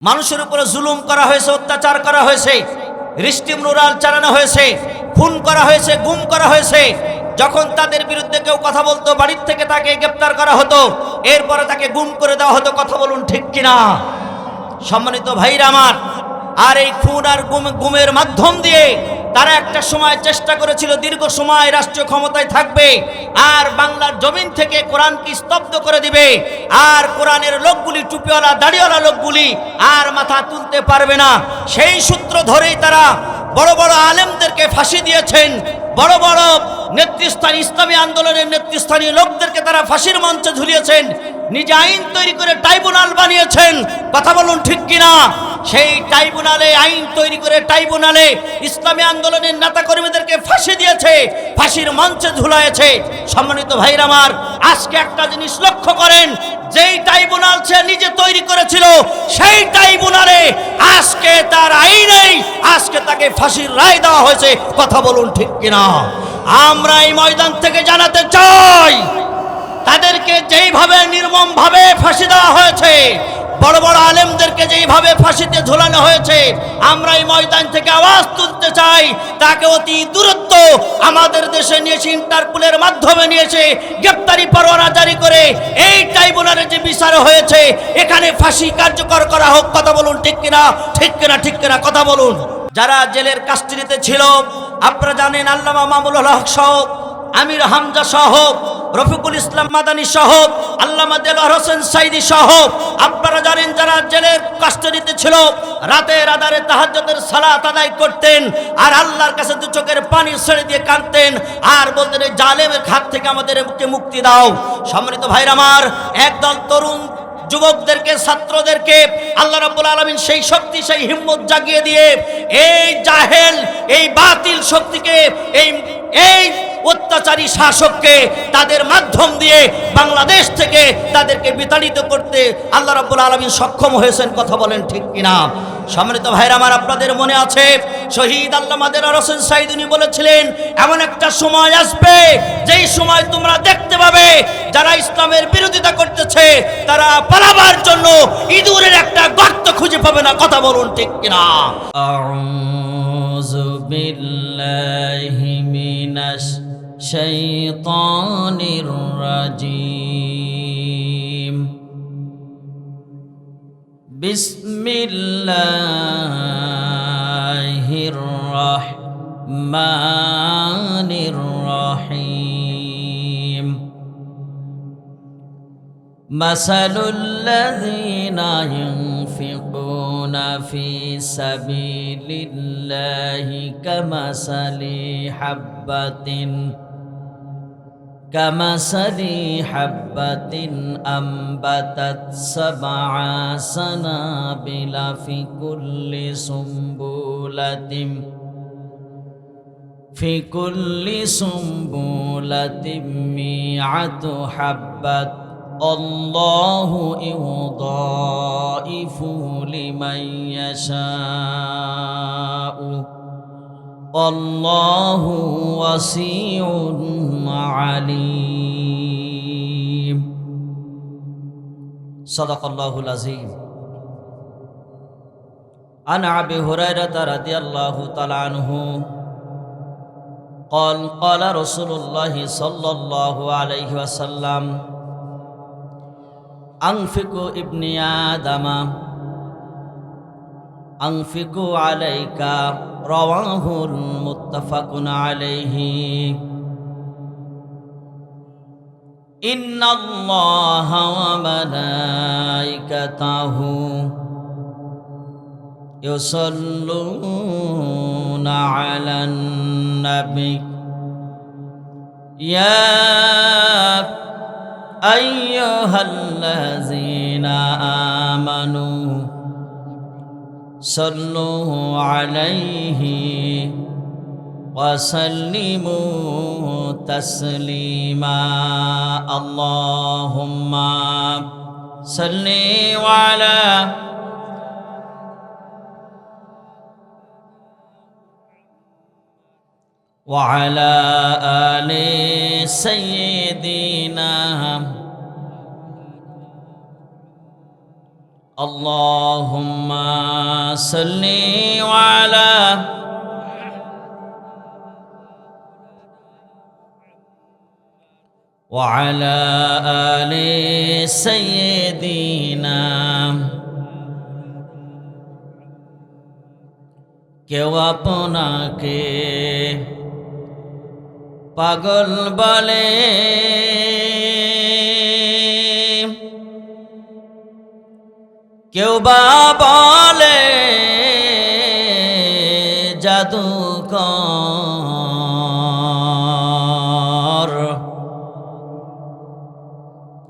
মানুষের উপরে জুলুম করা হয়েছে, অত্যাচার করা হয়েছে, রিস্টিমরুরাল চালানো হয়েছে, খুন করা হয়েছে, গুম করা হয়েছে। যখন তাদের বিরুদ্ধে কেউ কথা বলতো, বাড়ির থেকে তাকে গ্রেপ্তার করা হতো, এরপরে তাকে গুম করে দেওয়া হতো। কথা বলুন ঠিক কিনা? সম্মানিত ভাইরা আমার, আর এই খুন আর গুমের মাধ্যম দিয়ে তারা একটা সময় চেষ্টা করেছিল দীর্ঘ সময় রাষ্ট্রীয় ক্ষমতায় থাকবে, আর বাংলার জমিন থেকে কোরআনকে স্তব্ধ করে দিবে, আর কোরআনের লোকগুলি, টুপিওয়ালা দাড়িওয়ালা লোকগুলি আর মাথা তুলতে পারবে না। সেই সূত্র ধরেই তারা বড় বড় আলেমদেরকে ফাঁসি দিয়েছেন, বড় বড় নেতৃস্থানীয় ইসলামী আন্দোলনের নেতৃস্থানীয় লোকদেরকে তারা ফাঁসির মঞ্চে ঝুলিয়েছেন, নিজে আইন তৈরি করে ট্রাইব্যুনাল বানিয়েছেন। কথা বলুন ঠিক কিনা? সেই ট্রাইব্যুনালে, আইন তৈরি করে ট্রাইব্যুনালে ইসলামী আন্দোলনের নেতাকর্মীদেরকে ফাঁসি দিয়েছে, ফাঁসির মঞ্চে ঝুলাইয়েছে। সম্মানিত ভাইরা আমার, আজকে একটা জিনিস লক্ষ্য করেন, যেই ট্রাইব্যুনাল সে নিজে তৈরি করেছিল, সেই ট্রাইব্যুনালে আজকে তার আইনেই আজকে তাকে ফাঁসির রায় দেওয়া হয়েছে। কথা বলুন ঠিক কিনা? আমরা এই ময়দান থেকে জানাতে চাই, তাদেরকে যেইভাবে নির্মমভাবে ফাঁসি দেওয়া হয়েছে, বড় বড় আলেমদেরকে যেইভাবে ফাঁসিতে ঝোলানো হয়েছে, আমরা এই ময়দান থেকে আওয়াজ তুলতে চাই, তাকে অতি দূরত্ব আমাদের দেশে নিয়েছে, ইন্টারপোলের মাধ্যমে নিয়েছে, গ্রেপ্তারি পরোয়ানা জারি করে এই ট্রাইব্যুনালে যে বিচার হয়েছে, এখানে ফাঁসি কার্যকর করা হোক। কথা বলুন ঠিক কিনা? ঠিক কিনা? ঠিক কিনা? কথা বলুন। যারা জেলের কাস্টডিতে ছিল, আপনারা জানেন, আল্লামা মামুনুল হক সহ, আমির হামজা সহ, রফিকুল ইসলাম মাদানী সহ, আল্লামা দেলোয়ার হোসেন সাইদি সহ, আপনারা জানেন যারা জেলের কাস্টডিতে ছিল, রাতের আধারে তাহাজ্জুদের সালাত আদায় করতেন, আর আল্লাহর কাছে দু চোখের পানি ছেড়ে দিয়ে কাঁদতেন, আর বলতেন, এই জালেমের হাত থেকে আমাদেরকে মুক্তি দাও। সম্মানিত ভাইরা আমার, একদল তরুণ যুবকদেরকে, ছাত্রদেরকে আল্লাহ রাব্বুল আলামিন সেই শক্তি, সেই হিম্মত জাগিয়ে দিয়ে এই জাহেল, এই বাতিল শক্তিকে, এই অত্যাচারী শাসককে তাদের মাধ্যম দিয়ে বাংলাদেশ থেকে তাদেরকে বিতাড়িত করতে আল্লাহ রাব্বুল আলামিন সক্ষম হয়েছেন। কথা বলেন ঠিক কিনা? সম্মানিত ভাইরা আমার, আপনাদের মনে আছে শহীদ আল্লামা দেলোয়ার হোসেন সাইদি উনি বলেছিলেন, এমন একটা সময় আসবে যেই সময় তোমরা দেখতে পাবে যারা ইসলামের বিরোধিতা করতেছে তারা পালাবার জন্য ইঁদুরের একটা গর্ত খুঁজে পাবে না। কথা বলুন ঠিক কিনা? আউযু বিল্লাহি মিনাশ শাইতানির রাজিম। বিসমিল্লাহির রহমানির রহিম। মাসালুল্লাযীনা ইউনফিকুনা ফী সাবিলিল্লাহি কামাসালি হাব্বাতিন আম্বাতাত সাবআ সানাবিলা ফি কুল্লি সুম্বুলাতিন মিআতু হাব্বাত। আল্লাহু ইউদাইফু লিমান ইয়াশাউ আল্লাহু ওয়াসিউন আলীম। সাদাকাল্লাহুল আযীম। আন আবি হুরায়রা রাদিয়াল্লাহু তাআলা আনহু قال قال رسول الله صلى الله عليه وسلم أنفقوا ابن آدم أنفقوا عليك رواه متفق عليه. إن الله وملائكته يصلون على النبي يا أيها الذين آمنوا صلوا عليه وسلموا تسليما. اللهم صل وعلى آل سيدنا اللهم صل على وعلى آل سيدنا কেউ আপনাকে পাগল বলে, কেউ বা বলে জাদুকর,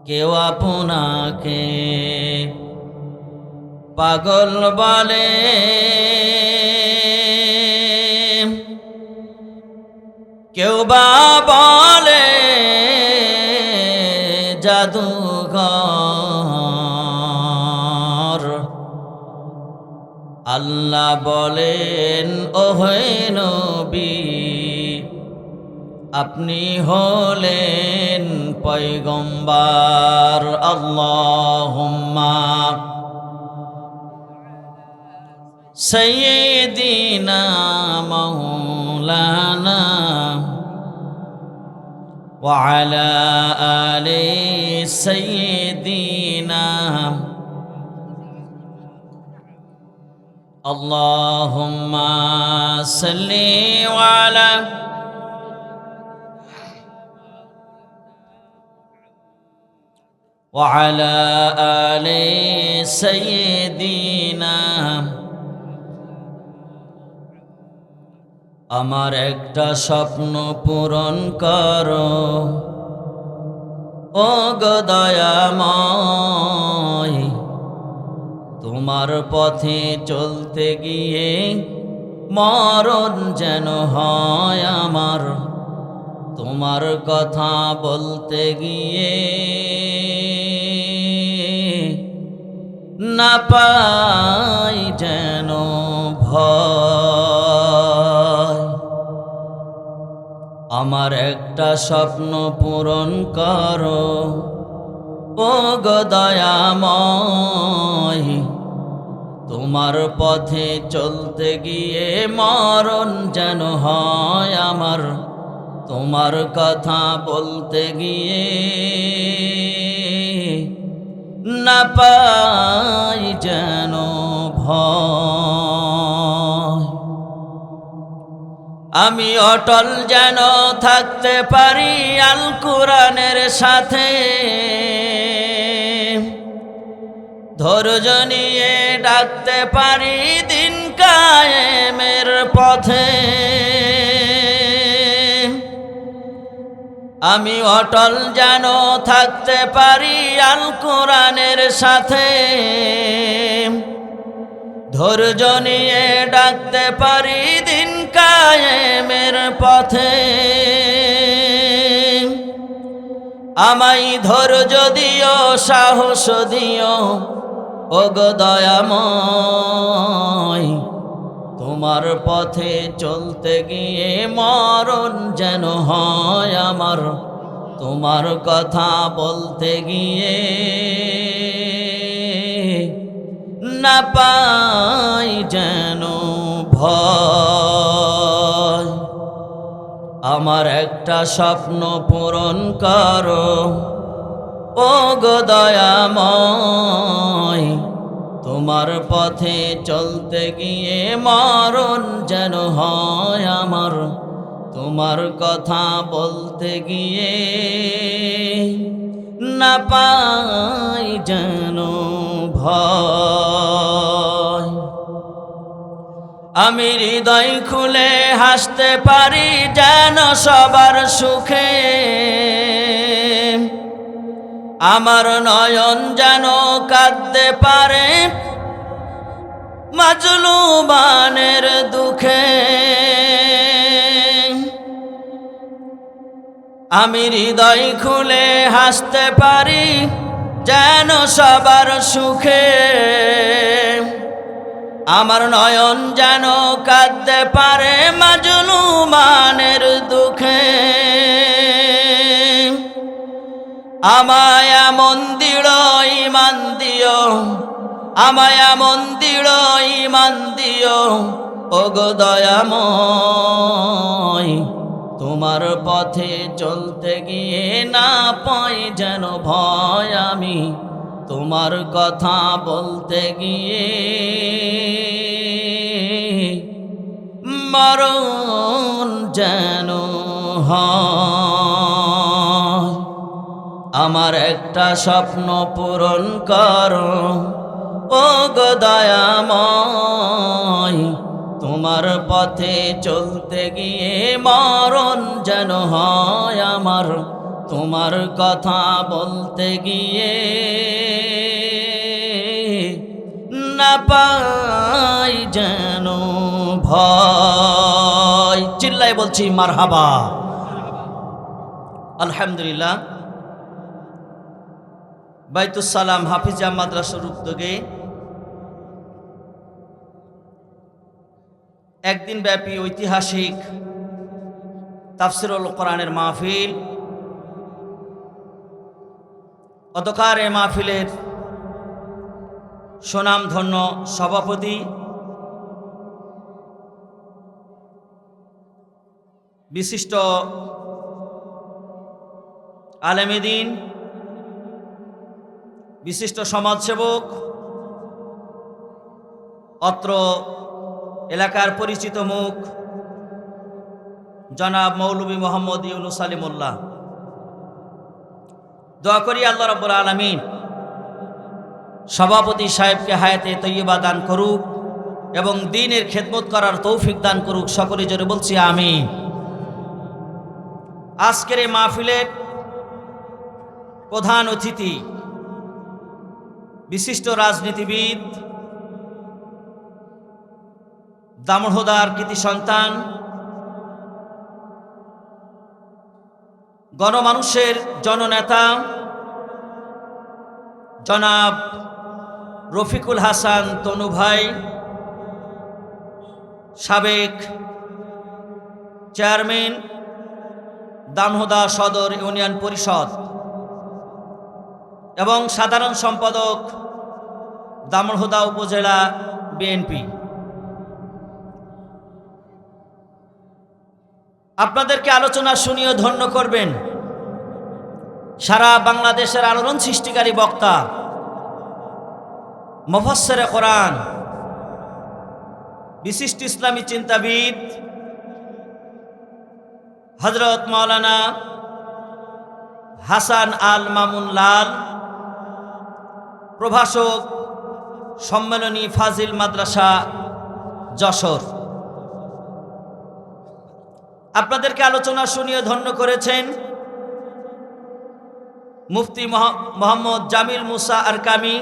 কেউ আপনাকে পাগল বলে, কেউ বা বলে জাদুকর। আল্লাহ বলেন, ওহে নবী, আপনি হলেন পয়গম্বর। আল্লাহুম্মা সাইয়্যিদিনা মাওলানা ওয়া আলা আলি সাইয়্যিদিনা। আল্লাহুম্মা সাল্লি আলা ওয়া আলা আলি সাইয়্যিদিনা। আমার একটা স্বপ্ন পূরণ করো ও গো দয়াময়, তোমার পথে চলতে গিয়ে মরণ যেন হয় আমার, তোমার কথা বলতে গিয়ে না পাই যেন ভয়। আমার একটা স্বপ্ন পূরণ করো ও গো দয়াময়, তোমার পথে চলতে গিয়ে মরণ যেন হয় আমার, তোমার কথা বলতে গিয়ে না পাই যেন ভয়। আমি অটল যেন থাকতে পারি আল কোরআনের সাথে, ধৈর্য নিয়ে ডাকতে পারি দিন কায়েমের পথে। আমি অটল যেন থাকতে পারি আল কোরআনের সাথে, ধৈর্য নিয়ে ডাকতে পারি দিন কায়েমের পথে। আমায় ধৈর্য দিও, সাহস দিও ও গো দয়াময়, তোমার পথে চলতে গিয়ে মরণ যেন হয় আমার, তোমার কথা বলতে গিয়ে না পাই যেন ভয়। আমার একটা স্বপ্ন পূরণ করো ও গো দয়াময়, তোমার পথে চলতে গিয়ে মরণ যেন হয় আমার, তোমার কথা বলতে গিয়ে না পাই যেন ভয়। আমি হৃদয় খুলে হাসতে পারি যেন সবার সুখে, আমার নয়ন যেন কাঁদতে পারে মাজলুমানের দুঃখে। আমি হৃদয় খুলে হাসতে পারি যেন সবার সুখে, আমার নয়ন যেন কাঁদতে পারে মাজলুমানের দুঃখে। আমায় এমন দৃঢ় ঈমান দিও আমায় এমন দৃঢ় ঈমান দিও ওগো দয়াময়, তোমার পথে চলতে গিয়ে না পাই যেন ভয়, আমি তোমার কথা বলতে গিয়ে মরণ যেন হয়। আমার একটা স্বপ্ন পূরণ করো ওগো দয়াময়, তোমার পথে চলতে গিয়ে মরণ যেন হয় আমার, তোমার কথা বলতে গিয়ে না পাই যেন ভয়। চিল্লায় বলছি মারহাবা। আলহামদুলিল্লাহ, বাইতুস সালাম হাফিজা মাদ্রাসার উদ্যোগে একদিন ব্যাপী ঐতিহাসিক তাফসিরুল কোরআনের মাহফিল, অতকার এ মাহফিলের সুনামধন্য সভাপতি বিশিষ্ট আলেমে দ্বীন, বিশিষ্ট সমাজসেবক, অত্র এলাকার পরিচিত মুখ জনাব মৌলভী মোহাম্মদ ইউনুস সালিমুল্লাহ, দোয়া করি আল্লাহ রাব্বুল আলামিন সভাপতি সাহেবকে হায়াতে তৈয়বা দান করুক এবং দ্বীনের খেদমত করার তৌফিক দান করুক। সকলে জোরে বলছি আমিন। আজকের এই মাহফিলের প্রধান অতিথি বিশিষ্ট রাজনীতিবিদ, দামোহদার কৃতি সন্তান, গণমানুষের জননেতা জনাব রফিকুল হাসান তনু ভাই, সাবেক চেয়ারম্যান দামোহদা সদর ইউনিয়ন পরিষদ এবং সাধারণ সম্পাদক দামোহদা উপজেলা বিএনপি, আপনাদেরকে আলোচনা শুনিয়ে ধন্য করবেন সারা বাংলাদেশের আলোড়ন সৃষ্টিকারী বক্তা, মুফাসসিরে কোরআন, বিশিষ্ট ইসলামী চিন্তাবিদ হযরত মাওলানা হাসান আল মামুন লাল, প্রভাষক সম্মেলনী ফাজিল মাদ্রাসা যশোর, আপনাদেরকে আলোচনা শুনিয়ে ধন্য করেছেন মুফতি মোহাম্মদ জামিল মুসা আরকামি,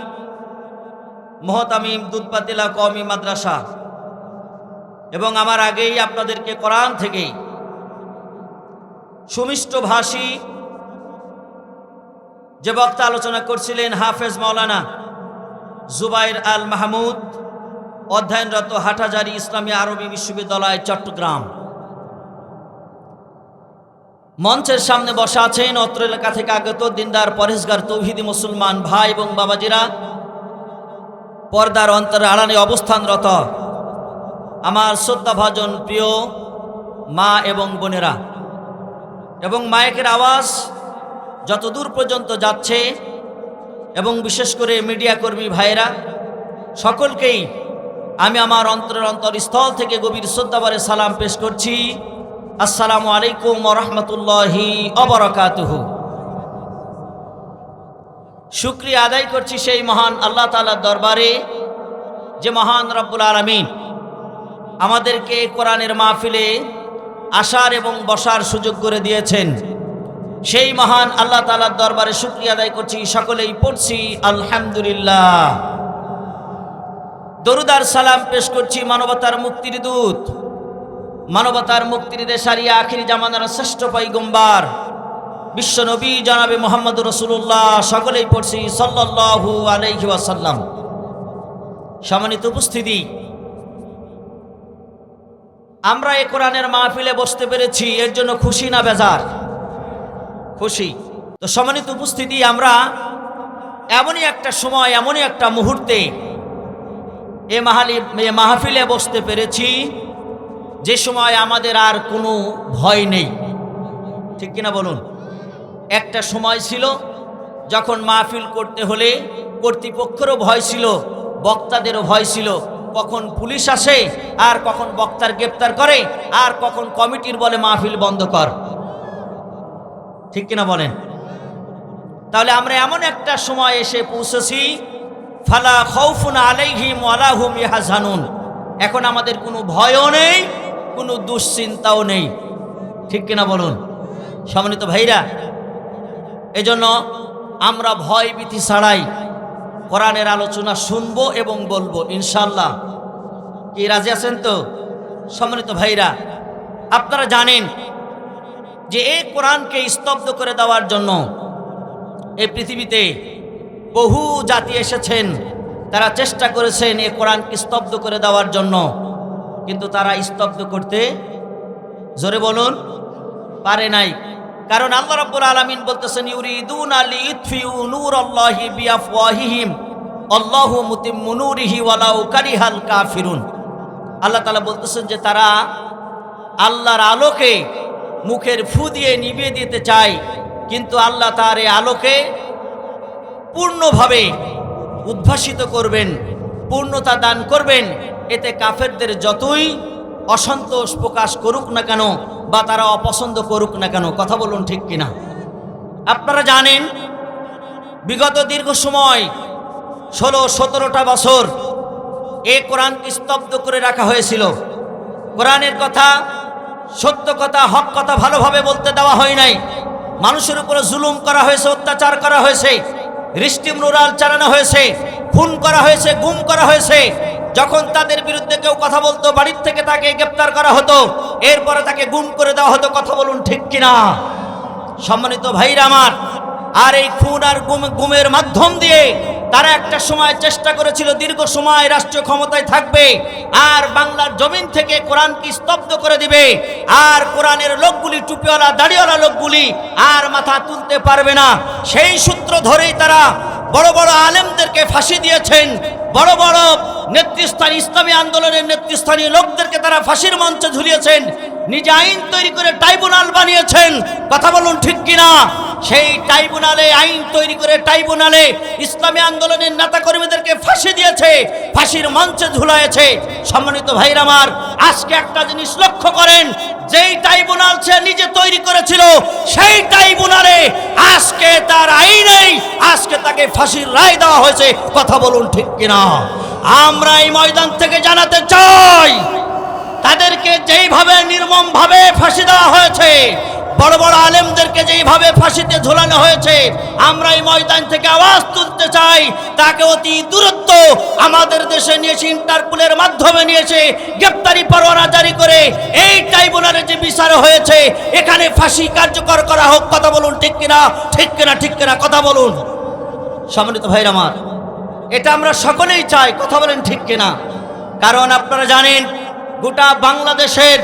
মুহতামিম দুধপাতিলা কওমি মাদ্রাসা, এবং আমার আগেই আপনাদেরকে কোরআন থেকে সুমিষ্ট ভাষী যে বক্তা আলোচনা করছিলেন হাফেজ মাওলানা জুবাইর আল মাহমুদ, অধ্যয়নরত হাটহাজারী ইসলামী আরবি বিশ্ববিদ্যালয় চট্টগ্রাম, মঞ্চের সামনে বসা আছেন অত্র এলাকা থেকে আগত দিনদার পরেশগার তৌহিদি মুসলমান ভাই এবং বাবাজিরা, পর্দার অন্তরে আড়ালে অবস্থানরত আমার শ্রদ্ধাভাজন প্রিয় মা এবং বোনেরা, এবং মাইকের আওয়াজ যত দূর পর্যন্ত যাচ্ছে এবং বিশেষ করে মিডিয়া কর্মী ভাইয়েরা, সকলকেই আমি আমার অন্তরস্থল থেকে গভীর শ্রদ্ধাভরে সালাম পেশ করছি। আসসালামু আলাইকুম ওয়া রাহমাতুল্লাহি ওয়া বারাকাতুহু। শুকরিয়া আদায় করছি সেই মহান আল্লাহ তাআলার দরবারে যে মহান রব্বুল আলামিন আমাদেরকে কোরআনের মাহফিলে আসার এবং বসার সুযোগ করে দিয়েছেন। সেই মহান আল্লাহ তাআলার দরবারে শুকরিয়া আদায় করছি, সকলেই পড়ছি আলহামদুলিল্লাহ। দরুদ আর সালাম পেশ করছি মানবতার মুক্তির দূত, মানবতার মুক্তির দেশারি আখিরি জামানার শ্রেষ্ঠ পয়গম্বর বিশ্ব নবী জনাবে মুহাম্মদ রাসূলুল্লাহ, সকলেই পড়ছি সাল্লাল্লাহু আলাইহি ওয়াসাল্লাম। সম্মানিত উপস্থিতি, আমরা এই কোরআনের মাহফিলে বসতে পেরেছি, এর জন্য খুশি না বেজার? খুশি। তো সম্মানিত উপস্থিতি, আমরা এমনই একটা সময়, এমনই একটা মুহূর্তে এ মাহফিলে বসতে পেরেছি যে সময় আমাদের আর কোনো ভয় নেই, ঠিক কিনা বলুন? একটা সময় ছিল যখন মাহফিল করতে হলে কর্তৃপক্ষেরও ভয় ছিল, বক্তাদেরও ভয় ছিল, কখন পুলিশ আসে আর কখন বক্তার গ্রেপ্তার করে আর কখন কমিটির বলে মাহফিল বন্ধ কর, ঠিক কিনা বলেন? তাহলে আমরা এমন একটা সময় এসে পৌঁছেছি, ফালা খাউফুন আলাইহিম ওয়ালা হুম ইয়াহজানুন। এখন আমাদের কোনো ভয়ও নেই, কোনো দুশ্চিন্তাও নেই, ঠিক কিনা বলুন সম্মানিত ভাইরা? এজন্য আমরা ভয় ভীতি ছাড়াই কোরআনের আলোচনা শুনবো এবং বলবো ইনশাআল্লাহ। কি রাজি আছেন তো সম্মানিত ভাইরা? আপনারা জানেন যে এই কোরআনকে স্তব্ধ করে দেওয়ার জন্য এই পৃথিবীতে বহু জাতি এসেছেন, তারা চেষ্টা করেছেন এই কোরআনকে স্তব্ধ করে দেওয়ার জন্য, কিন্তু তারা স্তব্ধ করতে, জোরে বলুন, পারে নাই। কারণ আল্লাহ রাব্বুল আলামিন বলতেছেন, ইউরিদুনা লিইতফিউ নূরাল্লাহি বিআফওয়াহিহিম আল্লাহু মুতিম্মু নূরিহি ওয়ালাউ কারিহাল কাফিরুন। আল্লাহ তাআলা বলতেছেন যে তারা আল্লাহর আলোকে মুখের ফু দিয়ে নিভিয়ে দিতে চায়, কিন্তু আল্লাহ তার এই আলোকে পূর্ণভাবে উদ্ভাসিত করবেন, পূর্ণতা দান করবেন। এতে কাফেরদের যতই অসন্তোষ প্রকাশ করুক না কেন বা তারা অপছন্দ করুক না কেন, কথা বলুন ঠিক কিনা? আপনারা জানেন বিগত দীর্ঘ সময় 16-17টা বছর এই কোরআনকে স্তব্ধ করে রাখা হয়েছিল। কোরআনের কথা, সত্য কথা, হক কথা ভালোভাবে বলতে দেওয়া হয় নাই। মানুষের উপরে জুলুম করা হয়েছে, অত্যাচার করা হয়েছে, রিস্টিমরুলাল চালানো হয়েছে, খুন করা হয়েছে, গুম করা হয়েছে। যখন তাদের বিরুদ্ধে কেউ কথা বলতো বাড়ির থেকে তাকে গ্রেপ্তার করা হতো, এরপরে তাকে গুম করে দেওয়া হতো, কথা বলুন ঠিক কিনা সম্মানিত ভাইরা আমার? আর এই খুন আর গুমের মাধ্যম দিয়ে তারা একটা সময় চেষ্টা করেছিল দীর্ঘ সময় রাষ্ট্রীয় ক্ষমতায় থাকবে আর বাংলার জমিন থেকে কোরআনকে স্তব্ধ করে দিবে, আর কোরআনের লোকগুলি, টুপিওয়ালা দাড়িওয়ালা লোকগুলি আর মাথা তুলতে পারবে না। সেই সূত্র ধরেই তারা বড় বড় আলেমদেরকে ফাঁসি দিয়েছেন, বড় বড় নেতৃস্থানীয় ইসলামী আন্দোলনের নেতৃস্থানীয় লোকদেরকে তারা ফাঁসির মঞ্চে ঝুলিয়েছেন, নিজে আইন তৈরি করে ট্রাইব্যুনাল বানিয়েছেন, কথা বলুন ঠিক কিনা? সেই ট্রাইব্যুনালে, আইন তৈরি করে ট্রাইব্যুনালে ইসলামী আন্দোলনের নেতাকর্মীদেরকে ফাঁসি দিয়েছে, ফাঁসির মঞ্চে ঝুলাইয়েছে। সম্মানিত ভাইরা আমার, আজকে একটা জিনিস লক্ষ্য করেন, যেই ট্রাইব্যুনাল সে নিজে তৈরি করেছিল, সেই ট্রাইব্যুনালে আজকে তার আইনেই আজকে তাকে ফাঁসির রায় দেওয়া হয়েছে, কথা বলুন ঠিক কিনা? আমরা এই ময়দান থেকে জানাতে চাই, তাদেরকে যেইভাবে নির্মমভাবে ফাঁসি দেওয়া হয়েছে, বড় বড় আলেমদেরকে যেইভাবে ফাঁসিতে ঝোলানো হয়েছে, আমরা এই ময়দান থেকে আওয়াজ তুলতে চাই, তাকে অতি দূরত্ব আমাদের দেশে নিয়েছে, ইন্টারপোলের মাধ্যমে নিয়েছে, গ্রেপ্তারি পরোয়ানা জারি করে এই ট্রাইব্যুনালে যে বিচার হয়েছে এখানে ফাঁসি কার্যকর করা হোক, কথা বলুন ঠিক কিনা? ঠিক কিনা? ঠিক কিনা? কথা বলুন সম্মানিত ভাইরা আমার, এটা আমরা সকলেই চাই, কথা বলেন ঠিক কিনা? কারণ আপনারা জানেন গোটা বাংলাদেশের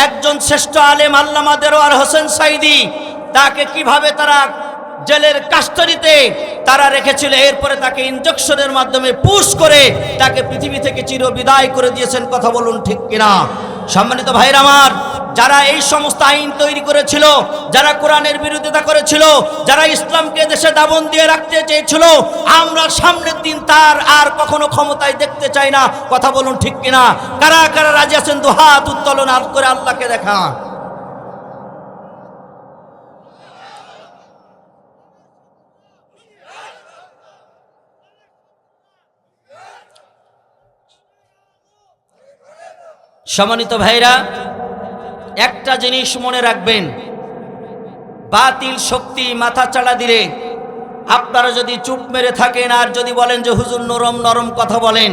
একজন শ্রেষ্ঠ আলেম আল্লামা দেরওয়ার হোসেন সাইদি, তাকে কিভাবে তারা জেলের কাস্টডিতে তারা রেখেছিল, এরপরে তাকে ইনজেকশনের মাধ্যমে পুশ করে তাকে পৃথিবী থেকে চিরবিদায় করে দিয়েছেন, কথা বলুন ঠিক কিনা? সম্মানিত ভাইরা আমার, যারা এই সমস্ত আইন তৈরি করেছিল, যারা কোরআনের বিরোধিতা করেছিল, যারা ইসলামকে দেশে দাবন দিয়ে রাখতে চেয়েছিল, আমরা সামনের দিন তার আর কখনো ক্ষমতায় দেখতে চাই না, কথা বলুন ঠিক কিনা? কারা কারা রাজি আছেন দুহাত উত্তোলন করে আল্লাহকে দেখা? সম্মানিত ভাইরা, একটা জিনিস মনে রাখবেন, বাতিল শক্তি মাথা চাড়া দিলে আপনারা যদি চুপ মেরে থাকেন আর যদি বলেন যে হুজুর নরম নরম কথা বলেন,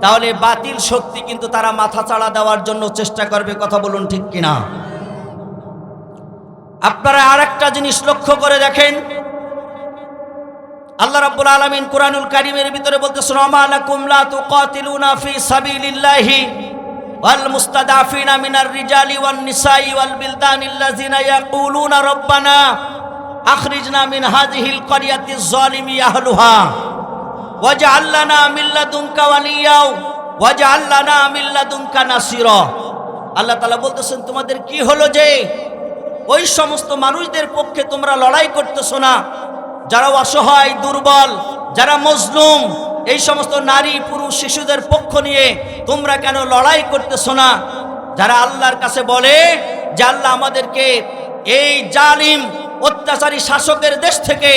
তাহলে বাতিল শক্তি কিন্তু তারা মাথা চাড়া দেওয়ার জন্য চেষ্টা করবে, কথা বলুন ঠিক কিনা? আপনারা আর একটা জিনিস লক্ষ্য করে দেখেন, আল্লাহ রাব্বুল আলামিন কুরআনুল কারীমের ভিতরে বলতেছেন, ওমা লাকুম লা তুকাতিলুনা ফি সাবিলিল্লাহি ওয়াল মুস্তাদাফিনা মিনার রিজালি ওয়ান নিসাই ওয়াল বিলদানিল্লাযিনা ইয়াকুলুনা রব্বানা আখরিজনা মিন হাযিহিল ক্বরিয়াতিজ যালিমি আহলুহা ওয়াজআল লানা মিন লাদুনকা ওয়ালিয়্যা ওয়াজআল লানা মিন লাদুনকা নাসিরা। আল্লাহ তাআলা বলতেছেন, তোমাদের কি হলো যে ওই সমস্ত মানুষদের পক্ষে তোমরা লড়াই করতেছো না, যারা অসহায়, দুর্বল, যারা মজলুম, এই সমস্ত নারী, পুরুষ, শিশুদের পক্ষ নিয়ে তোমরা কেন লড়াই করতেছো না? যারা আল্লাহর কাছে বলে যে আল্লাহ আমাদেরকে এই জালিম অত্যাচারী শাসকের দেশ থেকে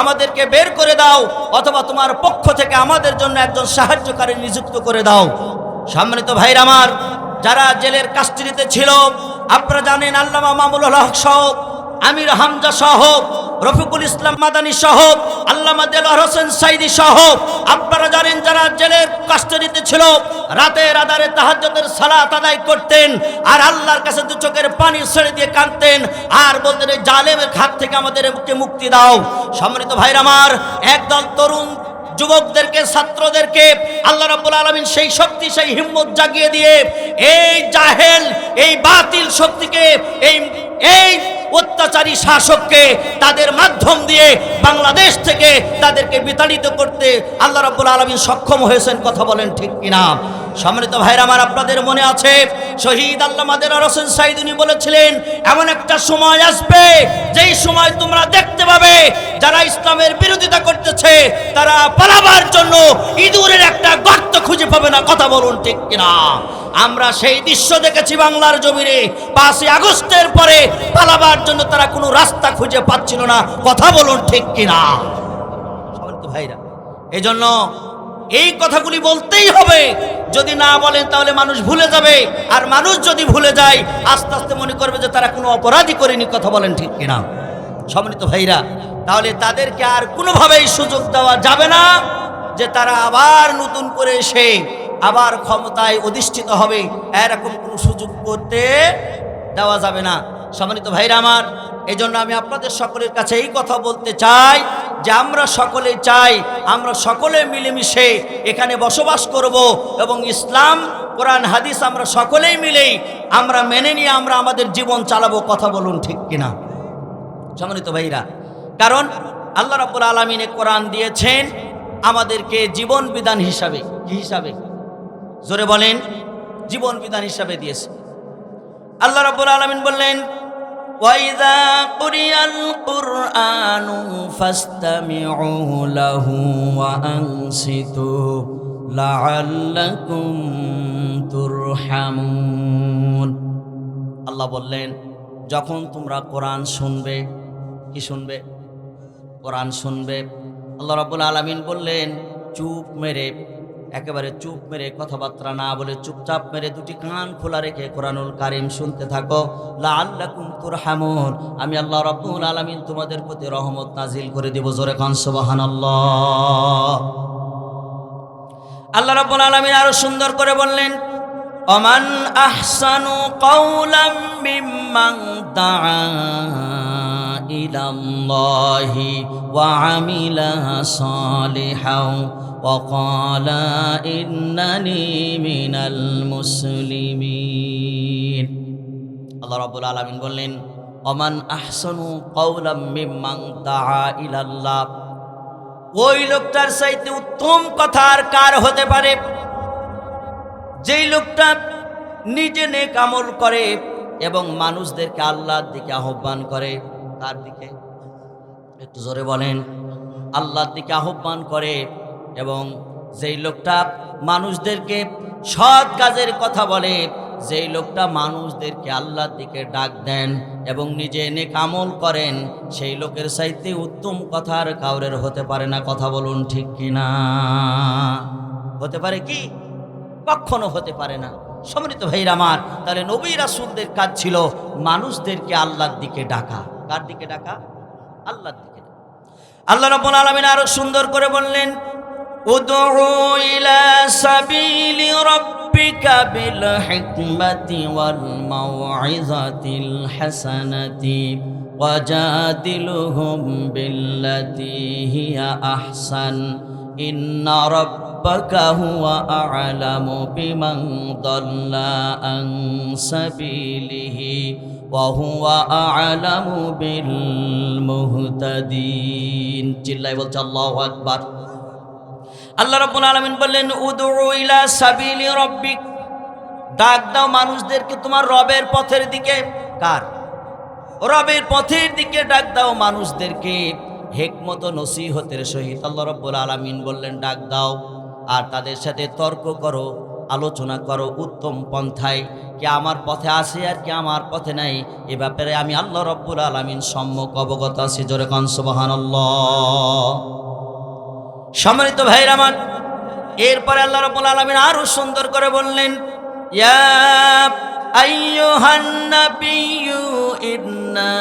আমাদেরকে বের করে দাও, অথবা তোমার পক্ষ থেকে আমাদের জন্য একজন সাহায্যকারী নিযুক্ত করে দাও। সম্মানিত ভাইরা আমার, যারা জেলের কাস্টডিতে ছিল, আপনারা জানেন আল্লামা মামুনুল হক সহ, আমির হামজা সহ, রফিকুল ইসলাম মাদানী সহ, আল্লামা দেলোয়ার হোসেন সাইদি সহ, আপনারা জানেন যারা জেলের কাস্টডিতে ছিল, রাতের আধারে তাহাজ্জুদের সালাত আদায় করতেন আর আল্লাহর কাছে দু চোখের পানি ছেড়ে দিয়ে কাঁদতেন আর বলতেন, এই জালেমের হাত থেকে আমাদেরকে মুক্তি দাও। সম্মানিত ভাইরা আমার, একদল তরুণ যুবকদেরকে, ছাত্রদেরকে আল্লাহ রাব্বুল আলামিন সেই শক্তি, সেই হিম্মত জাগিয়ে দিয়ে এই জাহেল, এই বাতিল শক্তিকে, এই অত্যাচারী শাসককে তাদের মাধ্যম দিয়ে বাংলাদেশ থেকে তাদেরকে বিতাড়িত করতে আল্লাহ রাব্বুল আলামিন সক্ষম হয়েছেন। কথা বলেন ঠিক কিনা? সম্মানিত ভাইরা আমার, আপনাদের মনে আছে শহীদ আল্লামা দেলোয়ার হোসেন সাইদি উনি বলেছিলেন, এমন একটা সময় আসবে যেই সময় তোমরা দেখতে পাবে যারা ইসলামের বিরোধিতা করতেছে তারা পালাবার জন্য ইঁদুরের একটা গর্ত খুঁজে পাবে না। কথা বলুন ঠিক কিনা? আমরা সেই দৃশ্য দেখেছি বাংলার জমিনে। 5ই আগস্টের পরে পালাবার জন্য তারা কোনো রাস্তা খুঁজে পাচ্ছিল না। কথা বলুন ঠিক কিনা? সম্মানিত ভাইরা, এই জন্য এই কথাগুলি বলতেই হবে। যদি না বলেন তাহলে মানুষ ভুলে যাবে, আর মানুষ যদি ভুলে যায় আস্তে আস্তে মনে করবে যে তারা কোনো অপরাধী করেনি। কথা বলেন ঠিক কিনা? সম্মানিত ভাইরা, তাহলে তাদেরকে আর কোনোভাবেই সুযোগ দেওয়া যাবে না যে তারা আবার নতুন করে এসে আবার ক্ষমতায় অধিষ্ঠিত হবে, এরকম কোনো সুযোগ করতে দেওয়া যাবে না। সম্মানিত ভাইরা আমার, এই জন্য আমি আপনাদের সকলের কাছে এই কথা বলতে চাই যে আমরা সকলে চাই আমরা সকলে মিলেমিশে এখানে বসবাস করব এবং ইসলাম, কোরআন, হাদিস আমরা সকলেই মিলেই আমরা মেনে নিয়ে আমরা আমাদের জীবন চালাবো। কথা বলুন ঠিক কিনা? সম্মানিত ভাইরা, কারণ আল্লাহ রাব্বুল আলামিন কোরআন দিয়েছেন আমাদেরকে জীবন বিধান হিসাবে। কি হিসাবে? জোরে বলেন। জীবন বিধান হিসাবে দিয়েছে। আল্লাহ রাব্বুল আলামিন বললেন, ওয়াইযা কুরিয়াল কুরআনু ফাসতামিউ লাহু ওয়া আনসিতু লাআল্লাকুম তুরহামুন। আল্লাহ বললেন, যখন তোমরা কোরআন শুনবে, কি শুনবে? কোরআন শুনবে। আল্লাহ রাব্বুল আলামিন বললেন, চুপ মেরে, একেবারে চুপ মেরে, কথাবার্তা না বলে চুপচাপ মেরে দুটি কান খোলা রেখে কোরআনুল কারীম শুনতে থাকো। লাআল্লাকুম তুরহামুন, আমি আল্লাহ রাব্বুল আলামিন তোমাদের প্রতি রহমত নাজিল করে দেব। জোরে কান সুবহানাল্লাহ। আল্লাহ রাব্বুল আলামিন আরো সুন্দর করে বললেন, ওমান আহসানু কাওলাম মিম্মান দাআ ইলাল্লাহি ওয়া আমিলা সালিহান ওয়া ক্বালা ইন্নানি মিনাল মুসলিমিন। আল্লাহ রাব্বুল আলামিন বললেন, ওমান আহসানু কাওলাম মিম্মান দাআ ইলাল্লাহ, ওই লোকটার চাইতে উত্তম কথা আর কার হতে পারে যেই লোকটা নিজে নেক আমল করে এবং মানুষদেরকে আল্লাহর দিকে আহ্বান করে। তার দিকে একটু জোরে বলেন। আল্লাহর দিকে আহ্বান করে এবং যেই লোকটা মানুষদেরকে সৎ কাজের কথা বলে, যেই লোকটা মানুষদেরকে আল্লাহর দিকে ডাক দেন এবং নিজে নেক আমল করেন, সেই লোকের চাইতে উত্তম কথা আর কাউরের হতে পারে না। কথা বলুন ঠিক কিনা? হতে পারে কি? কখনো হতে পারে না। সম্মানিত ভাইরা আমার, তাহলে নবী রাসূলদের কাজ ছিল মানুষদেরকে আল্লাহর দিকে ডাকা। কার দিকে ডাকা? আল্লাহর দিকে। আল্লাহ রাব্বুল আলামিন আরো সুন্দর করে বললেন, উদউ ইলা সাবিলি রাব্বিকা বিল হিকমাতি ওয়াল মাউইযাতিল হাসানাতি ওয়াজাদিলহুম বিল্লাতি হিয়া আহসান ইন্না রাব্বাকা হুয়া আ'লামু বিমান দাল্লা আন সাবিলিহি ওয়া হুয়া আ'লামু বিল মুহতাদিন। চিল্লায় বলছে আল্লাহু আকবার। আল্লাহ রাব্বুল আলামিন বললেন উদউ ইলা সাবিলি রাব্বিক, ডাক দাও মানুষদেরকে তোমার রবের পথের দিকে। কার? রবের পথের দিকে ডাক দাও মানুষদেরকে হিকমত ও নসিহতের সহিত। আল্লাহ রাব্বুল আলামিন বললেন ডাক দাও আর তাদের সাথে তর্ক করো, আলোচনা করো উত্তম পন্থায়, কে আমার পথে আছে আর কে আমার পথে নাই, এ ব্যাপারে আমি আল্লাহ রাব্বুল আলামিন সম্যক অবগত আছি। জোরে কান সুবহানাল্লাহ। সম্মানিত ভাইরা আমার, এরপরে আল্লাহ রাব্বুল আলামিন আরো সুন্দর করে বললেন ইয়া আইয়ুহান নাবিয়্যু ইন্না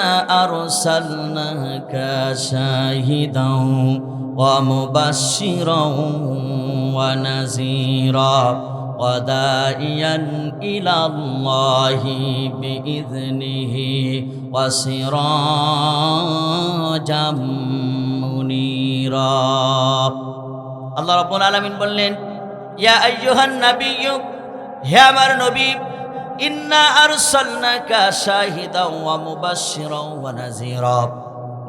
আরসালনাকা শাহিদাও ওয়া মুবাশশিরাও ওয়া নাযীরা ওয়া দাইয়ান ইলাল্লাহি বিইذনিহি ওয়া সিরাজাম মুনীরা। আল্লাহ রাব্বুল আলামিন বললেন ইয়া আইয়ুহান নাবিয়্যু, হে আমার নবী, ইন্না আরসালনাকা শাহিদাও ওয়া মুবাশশিরাও ওয়া নাযীরা,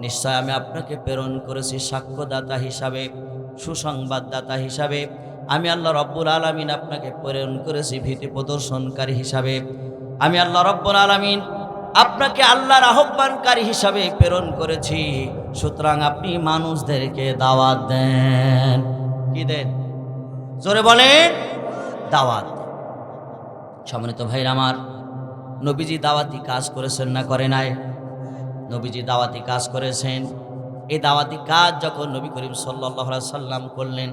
নিশ্চয় আমি আপনাকে প্রেরণ করেছি সাক্ষ্যদাতা হিসাবে, সুসংবাদদাতা হিসাবে। আমি আল্লাহ রাব্বুল আলামিন আপনাকে প্রেরণ করেছি ভীতি প্রদর্শনকারী হিসাবে। আমি আল্লাহ রাব্বুল আলামিন আপনাকে আল্লাহর আহ্বানকারী হিসাবে প্রেরণ করেছি। সুতরাং আপনি মানুষদেরকে দাওয়াত দেন। কি দেন? জোরে বলেন, দাওয়াত। সম্মানিত ভাইরা আমার, নবীজি দাওয়াতি কাজ করেছেন না করে নাই? নবীজি দাওয়াতি কাজ করেছেন। এই দাওয়াতি কাজ যখন নবী করিম সাল্লাল্লাহু আলাইহি সাল্লাম করলেন,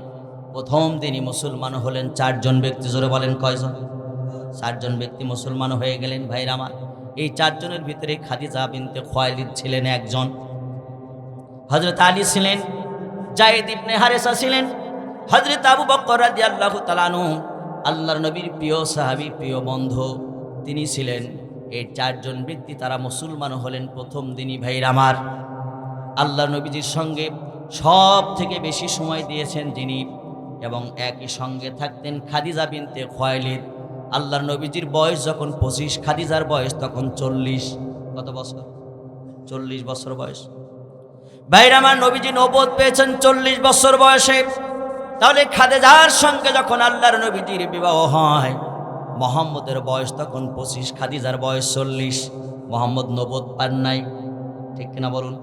প্রথম দিনই মুসলমান হলেন 4 জন ব্যক্তি। জোরে বলেন কয়জন? 4 জন ব্যক্তি মুসলমান হয়ে গেলেন। ভাইরা আমার, এই 4 জনের ভিতরে খাদিজা বিনতে খুয়াইলিদ ছিলেন একজন, হযরত আলী ছিলেন, যায়েদ ইবনে হারেসা ছিলেন, হযরত আবু বকর রাদিয়াল্লাহু তাআলা আনহু আল্লাহর নবীর প্রিয় সাহাবী, প্রিয় বন্ধু তিনি ছিলেন। এই 4 জন ব্যক্তি তারা মুসলমান হলেন প্রথম দিনই। ভাইরা আমার, আল্লাহর নবীজির সঙ্গে সব থেকে বেশি সময় দিয়েছেন যিনি এবং একই সঙ্গে থাকতেন খাদিজা বিনতে খুয়াইলিদ। আল্লাহর নবীজির বয়স যখন 25, খাদিজার বয়স তখন 40। কত বছর? 40 বছর বয়স। ভাইরা আমার, নবীজি নবুয়ত পেয়েছেন 40 বছর বয়সে। তাহলে খাদিজার সঙ্গে যখন আল্লাহর নবীজির বিবাহ হয়, মুহাম্মদের বয়স তখন 25, খাদিজার বয়স 40। মুহাম্মদ নবুয়ত পান নাই, ঠিক কিনা বলুন?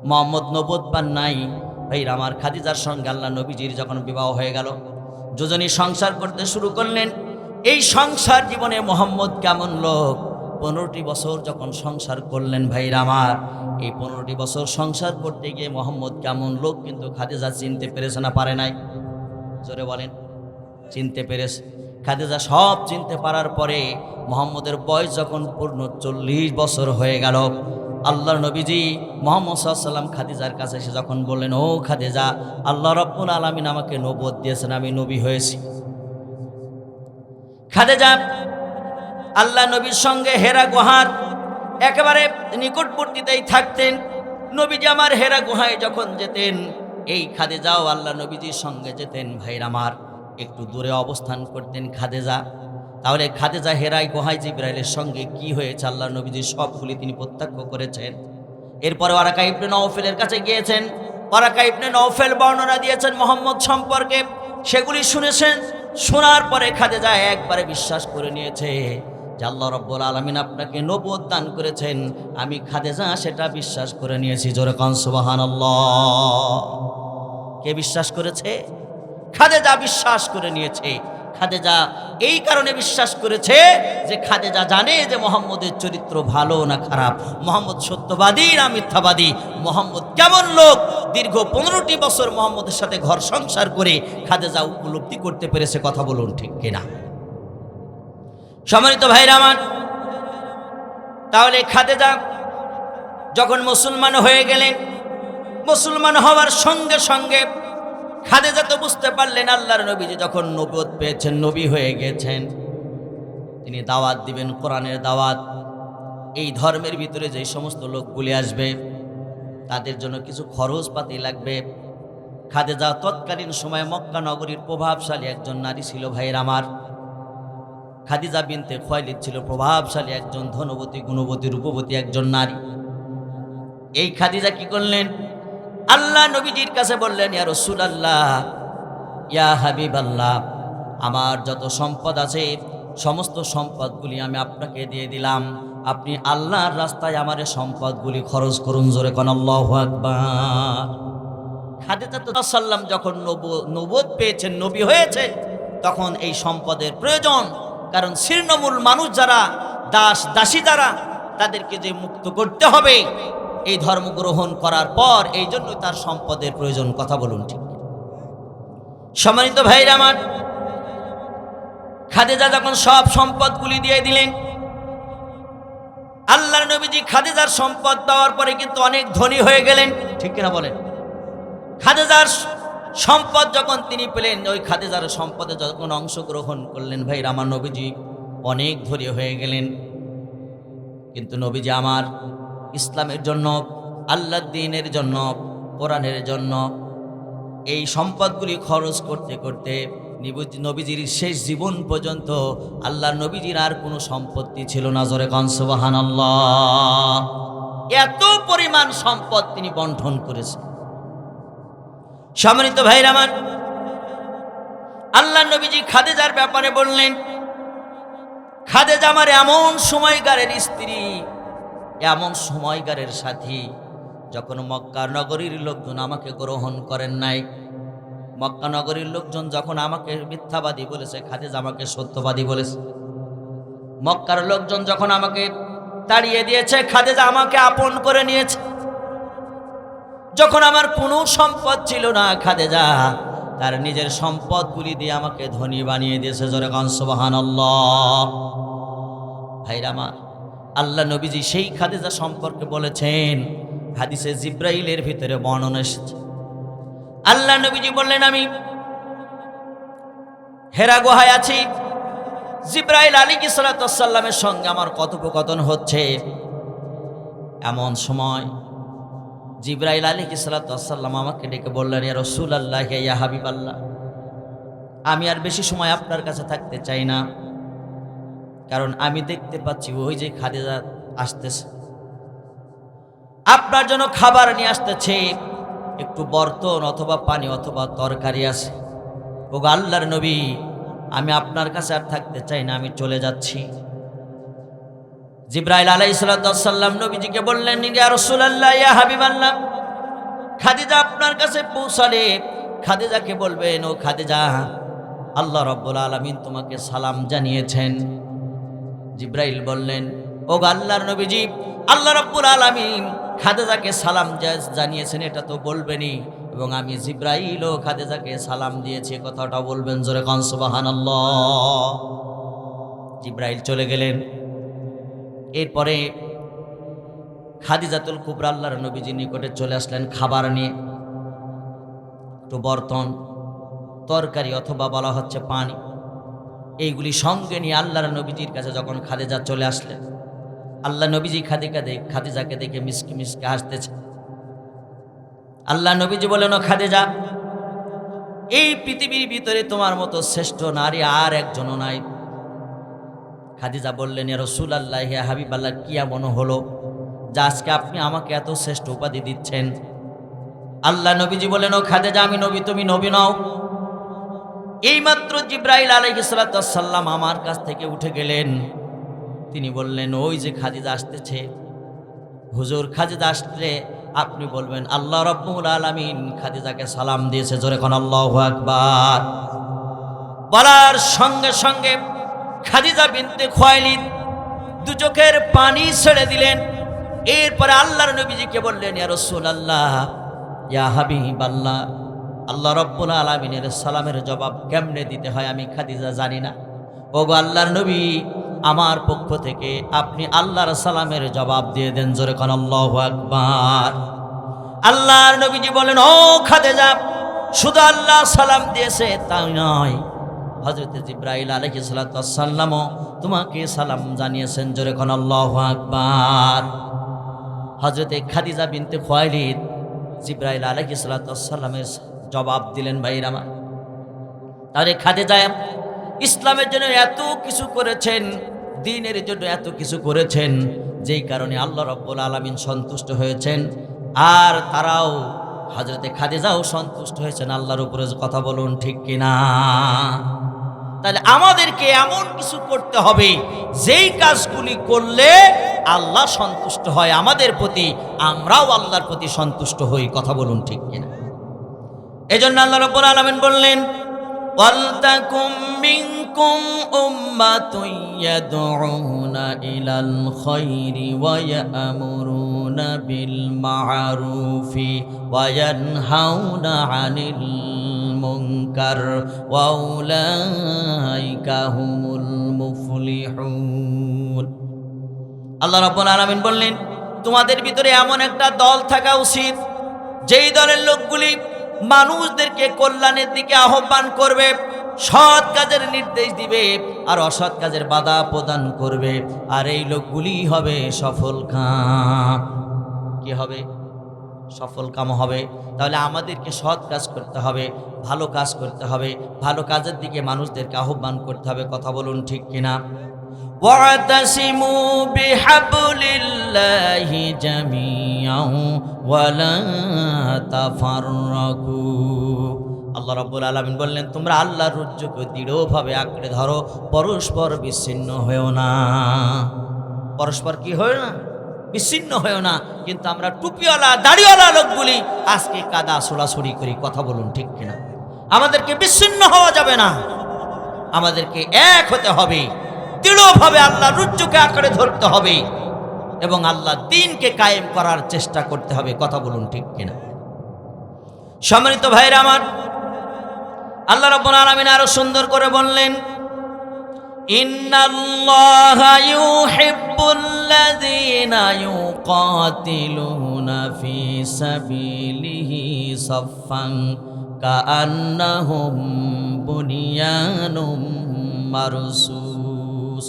মুহাম্মদ নবুয়ত পান নাই। ভাইরা আমার, খাদিজার সঙ্গে আল্লাহ নবীজির যখন বিবাহ হয়ে গেল, দুজনই সংসার করতে শুরু করলেন। এই সংসার জীবনে মুহাম্মদ কেমন লোক, 15টি বছর যখন সংসার করলেন। ভাইরা আমার, এই 15টি বছর সংসার করতে গিয়ে মুহাম্মদ কেমন লোক কিন্তু খাদিজা চিনতে পেরেছে না পারে নাই? জোরে বলেন, চিনতে পেরেছে। খাদিজা সব চিনতে পারার পরে মুহাম্মদের বয়স যখন পূর্ণ 40 বছর হয়ে গেল, আল্লাহর নবীজি মুহাম্মদ সাল্লাল্লাহু আলাইহি ওয়াসাল্লাম খাদিজার কাছে এসে যখন বললেন, ও খাদিজা, আল্লাহ রাব্বুল আলামিন আমাকে নবুয়ত দিয়েছেন, আমি নবী হয়েছি। খাদিজা আল্লাহ নবীর সঙ্গে হেরা গুহার একেবারে নিকটবর্তীতেই থাকতেন। নবীজি আমার হেরা গুহায় যখন যেতেন, এই খাদিজাও আল্লাহ নবীজির সঙ্গে যেতেন। ভাইরা আমার, একটু দূরে অবস্থান করতেন খাদিজা। তাহলে খাদিজা হেরাই গুহায় জিবরাইলের সঙ্গে কি হয়েছে আল্লাহ নবীজি সবগুলি তিনি প্রত্যক্ষ করেছেন। এরপরে ওয়ারাকা ইবনে নওফেলের কাছে গিয়েছেন। ওয়ারাকা ইবনে নওফেল বর্ণনা দিয়েছেন মুহাম্মদ সম্পর্কে, সেগুলি শুনেছেন। শোনার পরে খাদিজা একবারে বিশ্বাস করে নিয়েছে যে আল্লাহ রাব্বুল আলামিন আপনাকে নবুয়ত দান করেছেন। আমি খাদিজা সেটা বিশ্বাস করে নিয়েছি। জোরে কান সুবহানাল্লাহ। কে বিশ্বাস করেছে? খাদিজা বিশ্বাস করে নিয়েছে। খাদিজা এই কারণে বিশ্বাস করেছে যে খাদিজা জানে যে মুহাম্মদের চরিত্র ভালো না খারাপ, মুহাম্মদ সত্যবাদী না মিথ্যাবাদী, মুহাম্মদ কেমন লোক। দীর্ঘ 15টি বছর মুহাম্মদের সাথে ঘর সংসার করে খাদিজা উপলব্ধি করতে পেরেছে। কথা বলুন ঠিক কিনা? সম্মানিত ভাইরা আমার, তাহলে খাদিজা যখন মুসলমান হয়ে গেলেন, মুসলমান হওয়ার সঙ্গে সঙ্গে খাদিজা তো বুঝতে পারলেন আল্লাহর নবীজি যখন নবুয়ত পেয়েছেন, নবী হয়ে গেছেন, তিনি দাওয়াত দিবেন, কোরআনের দাওয়াত। এই ধর্মের ভিতরে যে সমস্ত লোকগুলি আসবে তাদের জন্য কিছু খরচপাতি লাগবে। খাদিজা তৎকালীন সময়ে মক্কা নগরীর প্রভাবশালী একজন নারী ছিল। ভাইয়ের আমার, খাদিজা বিনতে খুয়াইলিদ ছিল প্রভাবশালী একজন ধনবতী, গুণবতী, রূপবতী একজন নারী। এই খাদিজা কি করলেন? আল্লাহ নবীজির কাছে বললেন, ইয়া রাসূলুল্লাহ, ইয়া হাবিবাল্লাহ, আমার যত সম্পদ আছে সমস্ত সম্পদগুলি আমি আপনাকে দিয়ে দিলাম, আপনি আল্লাহর রাস্তায় আমার এই সম্পদগুলি খরচ করুন। জোরে কোন আল্লাহু আকবার। খাদিজা সাল্লাম যখন নবুয়ত পেয়েছেন, নবী হয়েছে, তখন এই সম্পদের প্রয়োজন। কারণ ছিন্নমূল মানুষ যারা, দাস দাসী যারা, তাদেরকে যে মুক্ত করতে হবে এই ধর্ম গ্রহণ করার পর, এই জন্যই তার সম্পদের প্রয়োজন। কথা বলুন ঠিক। সম্মানিত ভাইরা আমার, খাদিজা যখন সব সম্পদগুলি দিয়ে দিলেন, আল্লাহর নবীজি খাদিজার সম্পদ পাওয়ার পরে কিন্তু অনেক ধনী হয়ে গেলেন, ঠিক কিনা বলেন? খাদিজার সম্পদ যখন তিনি পেলেন, ওই খাদিজার সম্পদে যখন অংশগ্রহণ করলেন, ভাইরা আমার, নবীজি অনেক ধনী হয়ে গেলেন। কিন্তু নবীজি আমার ইসলামের জন্য, আল্লাহর দ্বীনের জন্য, কোরআনের জন্য এই সম্পদগুলি খরচ করতে করতে নবীজির শেষ জীবন পর্যন্ত আল্লাহর নবীজির আর কোনো সম্পত্তি ছিল না। জোরে কোন সুবহানাল্লাহ। এত পরিমাণ সম্পদ তিনি বন্টন করেছেন। সম্মানিত ভাইরা আমার, আল্লাহর নবীজি খাদিজার ব্যাপারে বললেন, খাদিজা আমার এমন সময়কারের স্ত্রী, এমন সময়কারের সাথী, যখন মক্কা নগরীর লোকজন আমাকে গ্রহণ করেন নাই, মক্কা নগরীর লোকজন যখন আমাকে মিথ্যাবাদী বলেছে, খাদিজা আমাকে সত্যবাদী বলেছে। মক্কার লোকজন যখন আমাকে তাড়িয়ে দিয়েছে, খাদিজা আমাকে আপন করে নিয়েছে। যখন আমার কোনো সম্পদ ছিল না, খাদিজা তার নিজের সম্পদগুলি দিয়ে আমাকে ধনী বানিয়ে দিয়েছে। জোরে কোন সুবহানাল্লাহ। ভাইরা আমার, আল্লাহ নবীজি সেই খাদিজা সম্পর্কে বলেছেন, হাদিসে জিব্রাইলের ভিতরে বর্ণনা এসেছে। আল্লাহ নবীজি বললেন, আমি হেরা গুহায় আছি, জিব্রাইল আলাইহিস সালামের সঙ্গে আমার কথোপকথন হচ্ছে। এমন সময় জিব্রাইল আলাইহিস সালাম আমাকে ডেকে বললেন, ইয়া রাসূলুল্লাহ, ইয়া হাবিবাল্লাহ, আমি আর বেশি সময় আপনার কাছে থাকতে চাই না, কারণ আমি দেখতে পাচ্ছি ওই যে খাদিজা আসতেছে, আপনার জন্য খাবার নিয়ে আসতেছে, একটু বর্তন অথবা পানি অথবা তরকারি আছে। ওগো আল্লাহর নবী, আমি আপনার কাছে আর থাকতে চাই না, আমি চলে যাচ্ছি। জিব্রাইল আলাইহিস সালাম নবীজিকে বললেন, ইয়া রাসূলুল্লাহ, ইয়া হাবিবাল্লাহ, খাদিজা আপনার কাছে পৌঁছালে খাদিজাকে বলবেন, ও খাদিজা, আল্লাহ রাব্বুল আলামিন তোমাকে সালাম জানিয়েছেন। জিব্রাইল বললেন, ও আল্লাহর নবীজি, আল্লাহ রাব্বুল আলামিন খাদিজাকে সালাম জানিয়েছেন, এটা তো বলবেনই, এবং আমি জিব্রাইলও খাদিজাকে সালাম দিয়েছি, কথাটা বলবেন। জোরে কোন সুবহানাল্লাহ। জিব্রাইল চলে গেলেন। এরপরে খাদিজাতুল কুবরা আল্লাহর নবীজির নিকটে চলে আসলেন খাবার নিয়ে, একটু বর্তন, তরকারি অথবা বলা হচ্ছে পানি, এইগুলি সঙ্গে নিয়ে আল্লাহর নবীজির কাছে যখন খাদিজা চলে আসলেন, আল্লাহ নবীজি খাদিজাকে দেখে মিসকে মিসকে হাসতেছে। আল্লাহ নবীজি বলেন, ও খাদিজা, এই পৃথিবীর ভিতরে তোমার মতো শ্রেষ্ঠ নারী আর একজনও নাই। খাদিজা বললেন, ইয়া রাসূলুল্লাহ, ইয়া হাবিবাল্লাহ, কি এমন হলো যে আজকে আপনি আমাকে এত শ্রেষ্ঠ উপাধি দিচ্ছেন? আল্লাহ নবীজি বলেন, ও খাদিজা, আমি নবী, তুমি নবী নও। এইমাত্র জিব্রাইল আলাইহিস সালাম আমার কাছ থেকে উঠে গেলেন। তিনি বললেন, ওই যে খাদিজা আসতেছে, হুজুর, খাদিজা আসলে আপনি বলবেন আল্লাহ রাব্বুল আলামিন খাদিজাকে সালাম দিয়েছে। জোরে কোন আল্লাহু আকবার। বলার সঙ্গে সঙ্গে খাদিজা বিনতে খুয়াইলিদ দু চোখের পানি ছেড়ে দিলেন। এরপরে আল্লাহর নবীজিকে বললেন, ইয়া রাসূলুল্লাহ, ইয়া হাবিবাল্লাহ, আল্লাহ রাব্বুল আলামিনের সালামের জবাব কেমনে দিতে হয় আমি খাদিজা জানি না। ওগো আল্লাহর নবী, আমার পক্ষ থেকে আপনি আল্লাহর সালামের জবাব দিয়ে দেন। জোরে কোন আল্লাহু আকবার। আল্লাহর নবীজি বলেন, ও খাদিজা, শুধু আল্লাহ সালাম দিয়েছে তাই নয়, হযরত জিব্রাইল আলাইহিস সালামও তোমাকে সালাম জানিয়েছেন। জোরে কোন আল্লাহু আকবার। হযরত খাদিজা বিনতে খুয়াইলিদ জিব্রাইল আলাইহিস সালামের জবাব দিলেন। ভাইরা আমার, তাহলে খাদিজা ইসলামের জন্য এত কিছু করেছেন, দ্বীনের জন্য এত কিছু করেছেন, যেই কারণে আল্লাহ রাব্বুল আলামিন সন্তুষ্ট হয়েছেন। আর তারাও হযরতে খাদিজাও সন্তুষ্ট হয়েছেন আল্লাহর উপরে। কথা বলুন ঠিক কিনা? তাহলে আমাদেরকে এমন কিছু করতে হবে যেই কাজগুলি করলে আল্লাহ সন্তুষ্ট হয় আমাদের প্রতি, আমরাও আল্লাহর প্রতি সন্তুষ্ট হই। কথা বলুন ঠিক কিনা? এজন্য আল্লাহ রাব্বুল আলামিন বললেন, ওয়ালতাকুম মিনকুম উম্মাতুন ইয়াদউনা ইলাল খায়রি ওয়া ইয়া'মুরুনা বিল মা'রুফি ওয়া ইয়ানহাউনা আনিল মুনকার ওয়া উলাইকা হুমুল মুফলিহুন। আল্লাহ রাব্বুল আলামিন বললেন, তোমাদের ভিতরে এমন একটা দল থাকা উচিত যেই দলের লোকগুলি মানুষদেরকে কল্যাণের দিকে আহ্বান করবে, সৎ কাজের নির্দেশ দিবে আর অসৎ কাজের বাধা প্রদান করবে। আর এই লোকগুলি হবে সফল কাম। কি হবে? সফল কাম হবে। তাহলে আমাদেরকে সৎ কাজ করতে হবে, ভালো কাজ করতে হবে, ভালো কাজের দিকে মানুষদেরকে আহ্বান করতে হবে। কথা বলুন ঠিক কিনা? ওয়াতাসিমু বিহাবলিল্লাহি জামিআন ওয়া লা তাফাররাকু। আল্লাহ রাব্বুল আলামিন বললেন, তোমরা আল্লাহর রজ্জুকে দৃঢ়ভাবে আঁকড়ে ধরো, পরস্পর বিচ্ছিন্ন হয়েও না। পরস্পর কি হয় না? বিচ্ছিন্ন হয়েও না। কিন্তু আমরা টুপিওয়ালা দাড়িওয়ালা লোকগুলি আজকে কাদা ছোড়াছড়ি করি। কথা বলুন ঠিক কিনা? আমাদেরকে বিচ্ছিন্ন হওয়া যাবে না, আমাদেরকে এক হতে হবে, দৃঢ়ভাবে আল্লাহর রজ্জুকে আঁকড়ে ধরতে হবে এবং আল্লাহর দ্বীনকে কায়েম করার চেষ্টা করতে হবে। কথা বলুন ঠিক কিনা? সম্মানিত ভাইরা আমার, আল্লাহ রাব্বুল আলামিন আরো সুন্দর করে বললেন, ইন্নাল্লাহা ইউহিব্বুল্লাযীনা ইউকাতিলুনা ফি সাবিলিহি সাফফান কাআন্নাহুম বুনিয়ানুম মারসুস।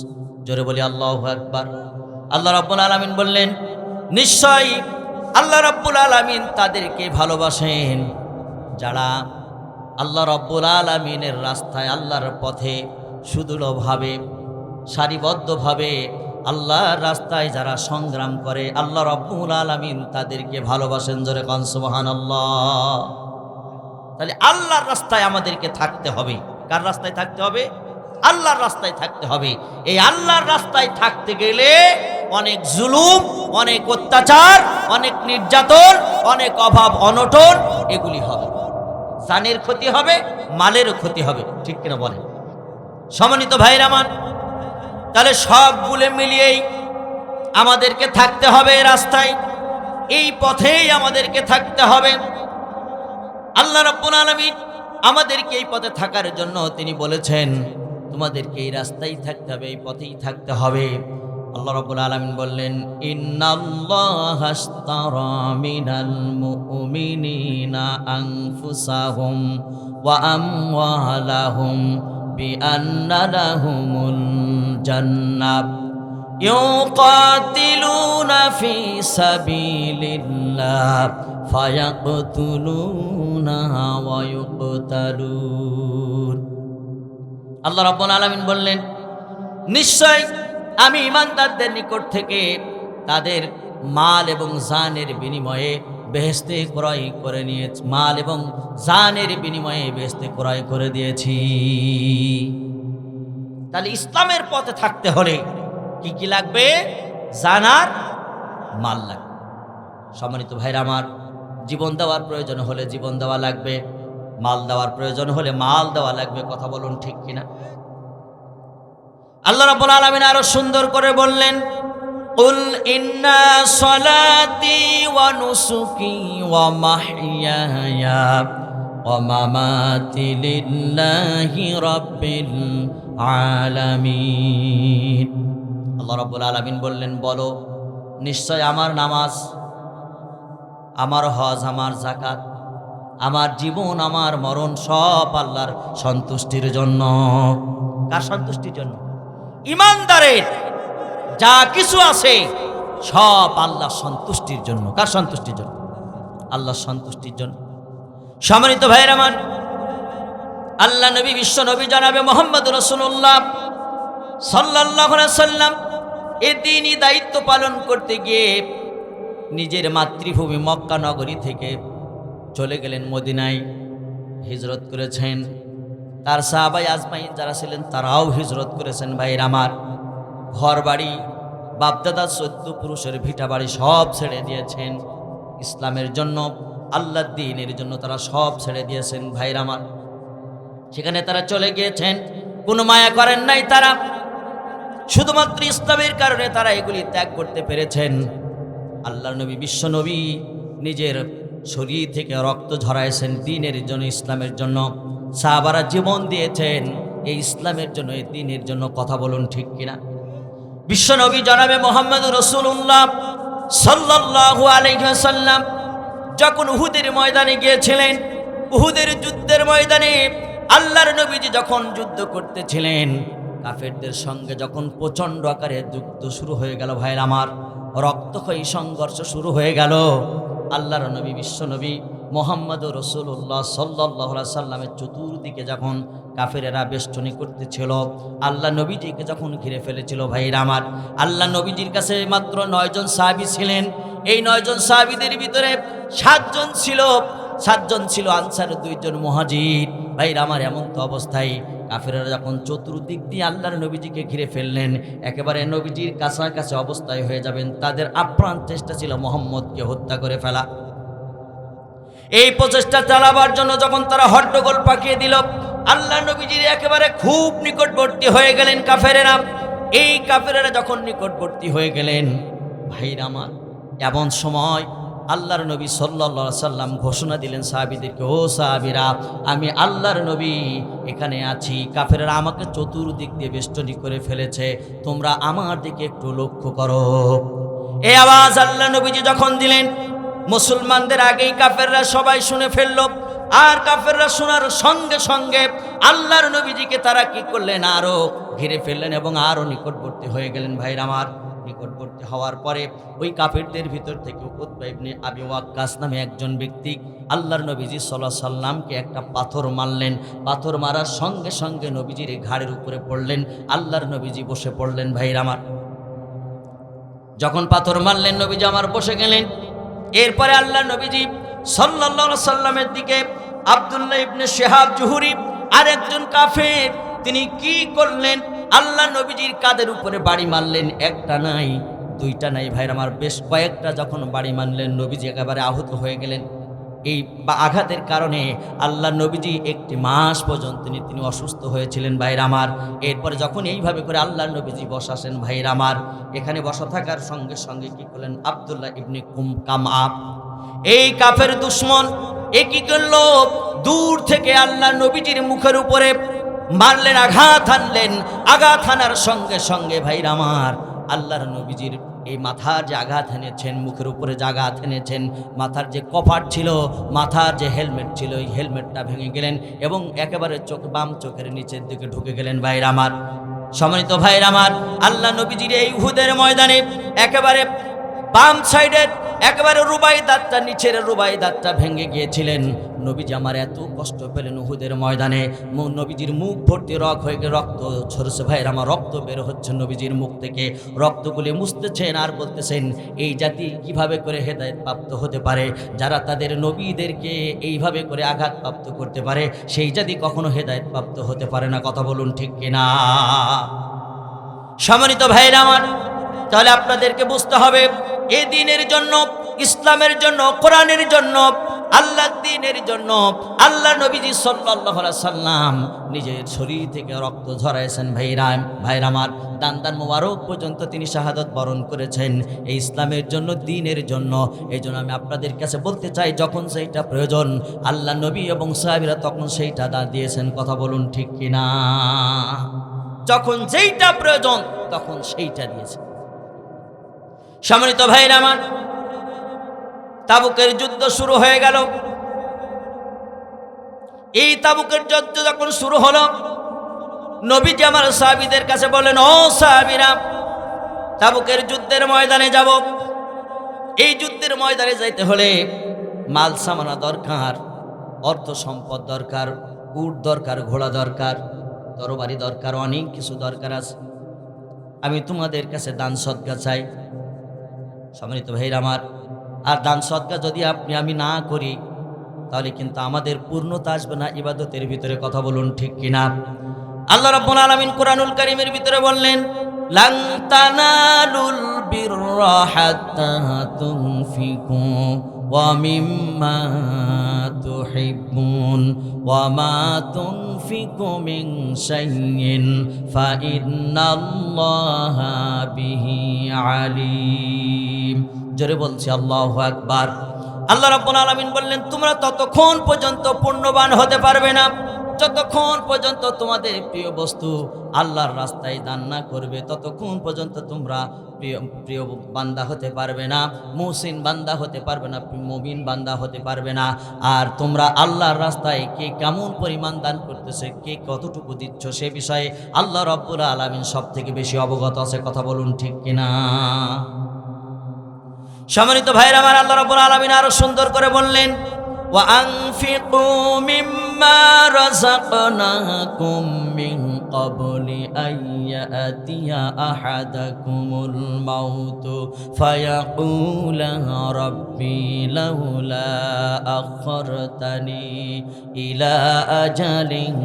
জোরে বলি আল্লাহু আকবার। আল্লাহ রাব্বুল আলামিন বললেন, নিশ্চয়ই আল্লাহ রাব্বুল আলামিন তাদেরকে ভালোবাসেন যারা আল্লাহ রাব্বুল আলামিনের রাস্তায়, আল্লাহর পথে সুদৃঢ়ভাবে সারিবদ্ধভাবে আল্লাহর রাস্তায় যারা সংগ্রাম করে, আল্লাহ রাব্বুল আলামিন তাদেরকে ভালোবাসেন। জোরে কোন সুবহানাল্লাহ। তাহলে আল্লাহর রাস্তায় আমাদেরকে থাকতে হবে। কার রাস্তায় থাকতে হবে? আল্লাহর রাস্তায় থাকতে হবে। এই আল্লাহর রাস্তায় থাকতে গেলে অনেক জুলুম, অনেক অত্যাচার, অনেক নির্যাতন, অনেক অভাব অনটন এগুলি হবে। জানের ক্ষতি হবে, মালেরও ক্ষতি হবে। ঠিক কিনা বলেন? সম্মানিত ভাইরা আমার, তাহলে সবগুলো মিলিয়েই আমাদেরকে থাকতে হবে রাস্তায়, এই পথেই আমাদেরকে থাকতে হবে। আল্লাহ রাব্বুল আলামিন আমাদেরকে এই পথে থাকার জন্য তিনি বলেছেন, তোমাদেরকে এই রাস্তায় থাকতে হবে, এই পথেই থাকতে হবে। আল্লাহ রাব্বুল আলামিন বললেন, ইন্নাল্লাহা আশতারা মিনাল মুমিনিনা আনফুসাহুম ওয়া আমওয়ালাহুম বিআন্না লাহুমুল জান্নাহ ইউকাতিলুনা ফি সাবিলিল্লাহ ফায়াকতুলুনা ওয়া ইউকতালুন। আল্লাহ রাব্বুল আলামিন বললেন, নিশ্চয় আমি ঈমানদারদের নিকট থেকে তাদের মাল এবং জানের বিনিময়ে বেহেশতে ক্রয় করে নিয়েছি, মাল এবং জানের বিনিময়ে বেহেশতে ক্রয় করে দিয়েছি। তাহলে ইসলামের পথে থাকতে হলে কি কি লাগবে? জান আর মাল লাগবে। সম্মানিত ভাইরা আমার, জীবন দেওয়ার প্রয়োজন হলে জীবন দেওয়া লাগবে, মাল দেওয়ার প্রয়োজন হলে মাল দেওয়া লাগবে। কথা বলুন ঠিক কিনা? আল্লাহ রাব্বুল আলামিন আরো সুন্দর করে বললেন, কুল ইন্না সলাতি ওয়া নুসুকি ওয়া মাহইয়ায়া ওয়া মামাতি লিল্লাহি রাব্বিল আলামিন। আল্লাহ রাব্বুল আলামিন বললেন, বলো নিশ্চয় আমার নামাজ, আমার হজ, আমার যাকাত, আমার জীবন, আমার মরণ সব আল্লাহর সন্তুষ্টির জন্য। কার সন্তুষ্টির জন্য? ঈমানদারের যা কিছু আছে সব আল্লাহর সন্তুষ্টির জন্য। কার সন্তুষ্টির জন্য? আল্লাহর সন্তুষ্টির জন্য। সম্মানিত ভাইয়ের আমার, আল্লাহ নবী, বিশ্ব নবী জনাবে মুহাম্মদ রাসূলুল্লাহ সাল্লাল্লাহু আলাইহি ওয়াসাল্লাম এই দ্বীনি দায়িত্ব পালন করতে গিয়ে নিজের মাতৃভূমি মক্কা নগরী থেকে চলে গেলেন মদিনায়, হিজরত করেছেন। তার সাহাবায়ে আজমাইন যারা ছিলেন তারাও হিজরত করেছেন। ভাইয়ের আমার, ঘর বাড়ি, বাপদাদা 14 পুরুষের ভিটা বাড়ি সব ছেড়ে দিয়েছেন ইসলামের জন্য, আল্লাহর দ্বীনের জন্য তারা সব ছেড়ে দিয়েছেন। ভাইয়ের আমার, সেখানে তারা চলে গিয়েছেন, কোনো মায়া করেন নাই তারা, শুধুমাত্র ইসলামের কারণে তারা এগুলি ত্যাগ করতে পেরেছেন। আল্লাহর নবী, বিশ্ব নবী নিজের শরীর থেকে রক্ত ঝরাইছেন দ্বীনের জন্য, ইসলামের জন্য। সাহাবারা জীবন দিয়েছেন এই ইসলামের জন্য, এই দ্বীনের জন্য। কথা বলুন ঠিক কিনা? বিশ্ব নবী জনাবে মুহাম্মদুর রাসূলুল্লাহ সাল্লাল্লাহু আলাইহি ওয়াসাল্লাম যখন উহুদের ময়দানে গিয়েছিলেন, উহুদের যুদ্ধের ময়দানে আল্লাহর নবীজি যখন যুদ্ধ করতেছিলেন, কাফেরদের সঙ্গে যখন প্রচণ্ড আকারে যুদ্ধ শুরু হয়ে গেল, ভাইয়ের আমার, রক্তক্ষয়ী সংঘর্ষ শুরু হয়ে গেল। আল্লাহর নবী, বিশ্ব নবী মুহাম্মদুর রাসূলুল্লাহ সাল্লাল্লাহু আলাইহি সাল্লামের চতুর্দিকে যখন কাফেরেরা বেষ্টনী করতেছিল, আল্লাহ নবীজিকে যখন ঘিরে ফেলেছিল, ভাইয়ের আমার, আল্লাহ নবীজির কাছে মাত্র 9 জন সাহাবী ছিলেন। এই 9 জন সাহাবীদের ভিতরে 7 জন ছিল আনসার, 2 জন মুহাজির। ভাইয়ের আমার, এমন তো অবস্থায় কাফেররা যখন চতুর্দিক দিয়ে আল্লাহর নবীজিকে ঘিরে ফেললেন, একেবারে নবীজির কাছাকাছি অবস্থায় হয়ে যাবেন, তাদের আপ্রাণ চেষ্টা ছিল মুহাম্মদকে হত্যা করে ফেলা। এই প্রচেষ্টা চালাবার জন্য যখন তারা হট্টগোল পাকিয়ে দিল, আল্লাহ নবীজির একেবারে খুব নিকটবর্তী হয়ে গেলেন কাফেরেরা। এই কাফেরেরা যখন নিকটবর্তী হয়ে গেলেন, ভাইরা আমার, এমন সময় আল্লাহর নবী সাল্লাল্লাহু আলাইহি সাল্লাম ঘোষণা দিলেন সাহাবীদেরকে, ও সাহাবীরা, আমি আল্লাহর নবী এখানে আছি, কাফেররা আমাকে চতুর্দিক দিয়ে বেষ্টনী করে ফেলেছে, তোমরা আমার দিকে একটু লক্ষ্য করো। এই আওয়াজ আল্লাহ নবীজি যখন দিলেন, মুসলমানদের আগেই কাফেররা সবাই শুনে ফেলল। আর কাফেররা শোনার সঙ্গে সঙ্গে আল্লাহর নবীজিকে তারা কি করলেন, আরো ঘিরে ফেললেন এবং আরো নিকটবর্তী হয়ে গেলেন। ভাইরা আমার, নিকটবর্তী হওয়ার পরে ওই কাফেরদের ভিতর থেকে উতবা ইবনে আবি ওয়াক্কাস নামে একজন ব্যক্তি আল্লাহর নবীজি সাল্লাল্লাহু আলাইহি সাল্লামকে একটা পাথর মারলেন। পাথর মারার সঙ্গে সঙ্গে নবীজির ঘাড়ের উপরে পড়লেন, আল্লাহর নবীজি বসে পড়লেন। ভাইরা আমার, যখন পাথর মারলেন, নবীজি আমার বসে গেলেন। এরপরে আল্লাহ নবীজি সাল্লাল্লাহু আলাইহি সাল্লামের দিকে আব্দুল্লাহ ইবনে শিহাব জুহরি আর একজন কাফের, তিনি কি করলেন, আল্লাহ নবীজির কাঁধের উপরে বাড়ি মারলেন। একটা নাই, দুইটা নাই, ভাইরা আমার, বেশ কয়েকটা যখন বাড়ি মারলেন, নবীজি একেবারে আহত হয়ে গেলেন। এই আঘাতের কারণে আল্লাহ নবীজি 1 মাস পর্যন্ত তিনি অসুস্থ হয়েছিলেন। ভাইরা আমার, এরপরে যখন এইভাবে করে আল্লাহ নবীজি বসাছেন, ভাইরা আমার, এখানে বসা থাকার সঙ্গে সঙ্গে কি করলেন, আব্দুল্লাহ ইবনে কামআ, এই কাফের দুশমন, এ কি করলো, দূর থেকে আল্লাহ নবীজির মুখের উপরে মারলেন, আঘাত হানলেন। আঘাত হানার সঙ্গে সঙ্গে, ভাইরা আমার, আল্লাহর নবীজির এই মাথার যে আঘাত এনেছেন, মুখের উপরে যে আঘাত এনেছেন, মাথার যে কপাট ছিল, মাথার যে হেলমেট ছিল, এই হেলমেটটা ভেঙে গেলেন এবং একেবারে বাম চোখের নিচের দিকে ঢুকে গেলেন। ভাইরা আমার, সম্মানিত ভাইরা আমার, আল্লাহ নবীজির এই উহুদের ময়দানে একেবারে বাম সাইডের একেবারে রুবাই দাঁতটা, নিচের রুবাই দাঁতটা ভেঙে গিয়েছিলেন। নবীজি আমার এত কষ্ট পেলেন উহুদের ময়দানে, নবীজির মুখ ভর্তি রক্ত ঝরছে। ভাইয়ের আমার, রক্ত বের হচ্ছে নবীজির মুখ থেকে, রক্তগুলি মুছতেছেন আর বলতেছেন, এই জাতি কিভাবে করে হেদায়েত প্রাপ্ত হতে পারে, যারা তাদের নবীদেরকে এইভাবে করে আঘাত প্রাপ্ত করতে পারে, সেই জাতি কখনো হেদায়েত প্রাপ্ত হতে পারে না। কথা বলুন ঠিক কিনা? সম্মানিত ভাইয়েরা আমার, তাহলে আপনাদেরকে বুঝতে হবে, এই দ্বীনের জন্য, ইসলামের জন্য, কোরআনের জন্য, আল্লাহর দ্বীনের জন্য আল্লাহ নবীজি সাল্লাল্লাহু আলাইহি সাল্লাম নিজের শরীর থেকে রক্ত ঝরাইছেন। ভাইরা আমার, দান মোবারক পর্যন্ত তিনি শাহাদাত বরণ করেছেন এই ইসলামের জন্য, দ্বীনের জন্য। এই জন্য আমি আপনাদের কাছে বলতে চাই, যখন সেইটা প্রয়োজন আল্লাহ নবী এবং সাহাবীরা তখন সেইটা দান দিয়েছেন। কথা বলুন ঠিক কিনা? যখন যেইটা প্রয়োজন তখন সেইটা দিয়েছেন। সম্মানিত ভাইরা আমার, তাবুকের যুদ্ধ শুরু হয়ে গেল। এই তাবুকের যুদ্ধ যখন শুরু হলো, নবীজি আমার সাহাবীদের কাছে বলেন, ও সাহাবীরা, তাবুকের যুদ্ধের ময়দানে যাব। এই যুদ্ধের ময়দানে যাইতে হলে মাল সামানা দরকার, অর্থ সম্পদ দরকার, উট দরকার, ঘোড়া দরকার, তরবারি দরকার, অনেক কিছু দরকার আছে। আমি তোমাদের কাছে দান সদকা চাই। সম্মানিত ভাইরা আমার, আর দান সদকা যদি আমি না করি, তাহলে কিন্তু আমাদের পূর্ণতা আসবে না ইবাদতের ভিতরে। কথা বলুন ঠিক কিনা? আল্লাহ রাব্বুল আলামিন কুরআনুল কারীমের ভিতরে বললেন, লান তানালুল বিররা হাত্তা তুনফিকু ওয়া মিম্মা তুহিব্বুন ওয়া মা তুনফিকু মিন শাইইন ফাইন্নাল্লাহা বিহি আলিম। জোরে বলছি আল্লাহু আকবার। আল্লাহ রাব্বুল আলামিন বললেন, তোমরা ততক্ষণ পর্যন্ত পূর্ণবান হতে পারবে না যতক্ষণ পর্যন্ত তোমাদের প্রিয় বস্তু আল্লাহর রাস্তায় দান না করবে, ততক্ষণ পর্যন্ত তোমরা প্রিয় বান্দা হতে পারবে না, মুহসিন বান্দা হতে পারবে না, মুমিন বান্দা হতে পারবে না। আর তোমরা আল্লাহর রাস্তায় কে কেমন পরিমাণ দান করতেছে, কে কতটুকু দিচ্ছ, সে বিষয়ে আল্লাহ রাব্বুল আলামিন সব থেকে বেশি অবগত আছে। কথা বলুন ঠিক কিনা? সম্মানিত ভাইরা আমার, আল্লাহ রাব্বুল আলামিন আরো সুন্দর করে বললেন, ওয়া আনফিকু মিম্মা রাযাকনাকুম মিন ক্বাবলি আইয়াতিয়া আহাদাকুমুল মাউত ফায়াকুলা রাব্বি লাউলা আখরতানি ইলা আজালিন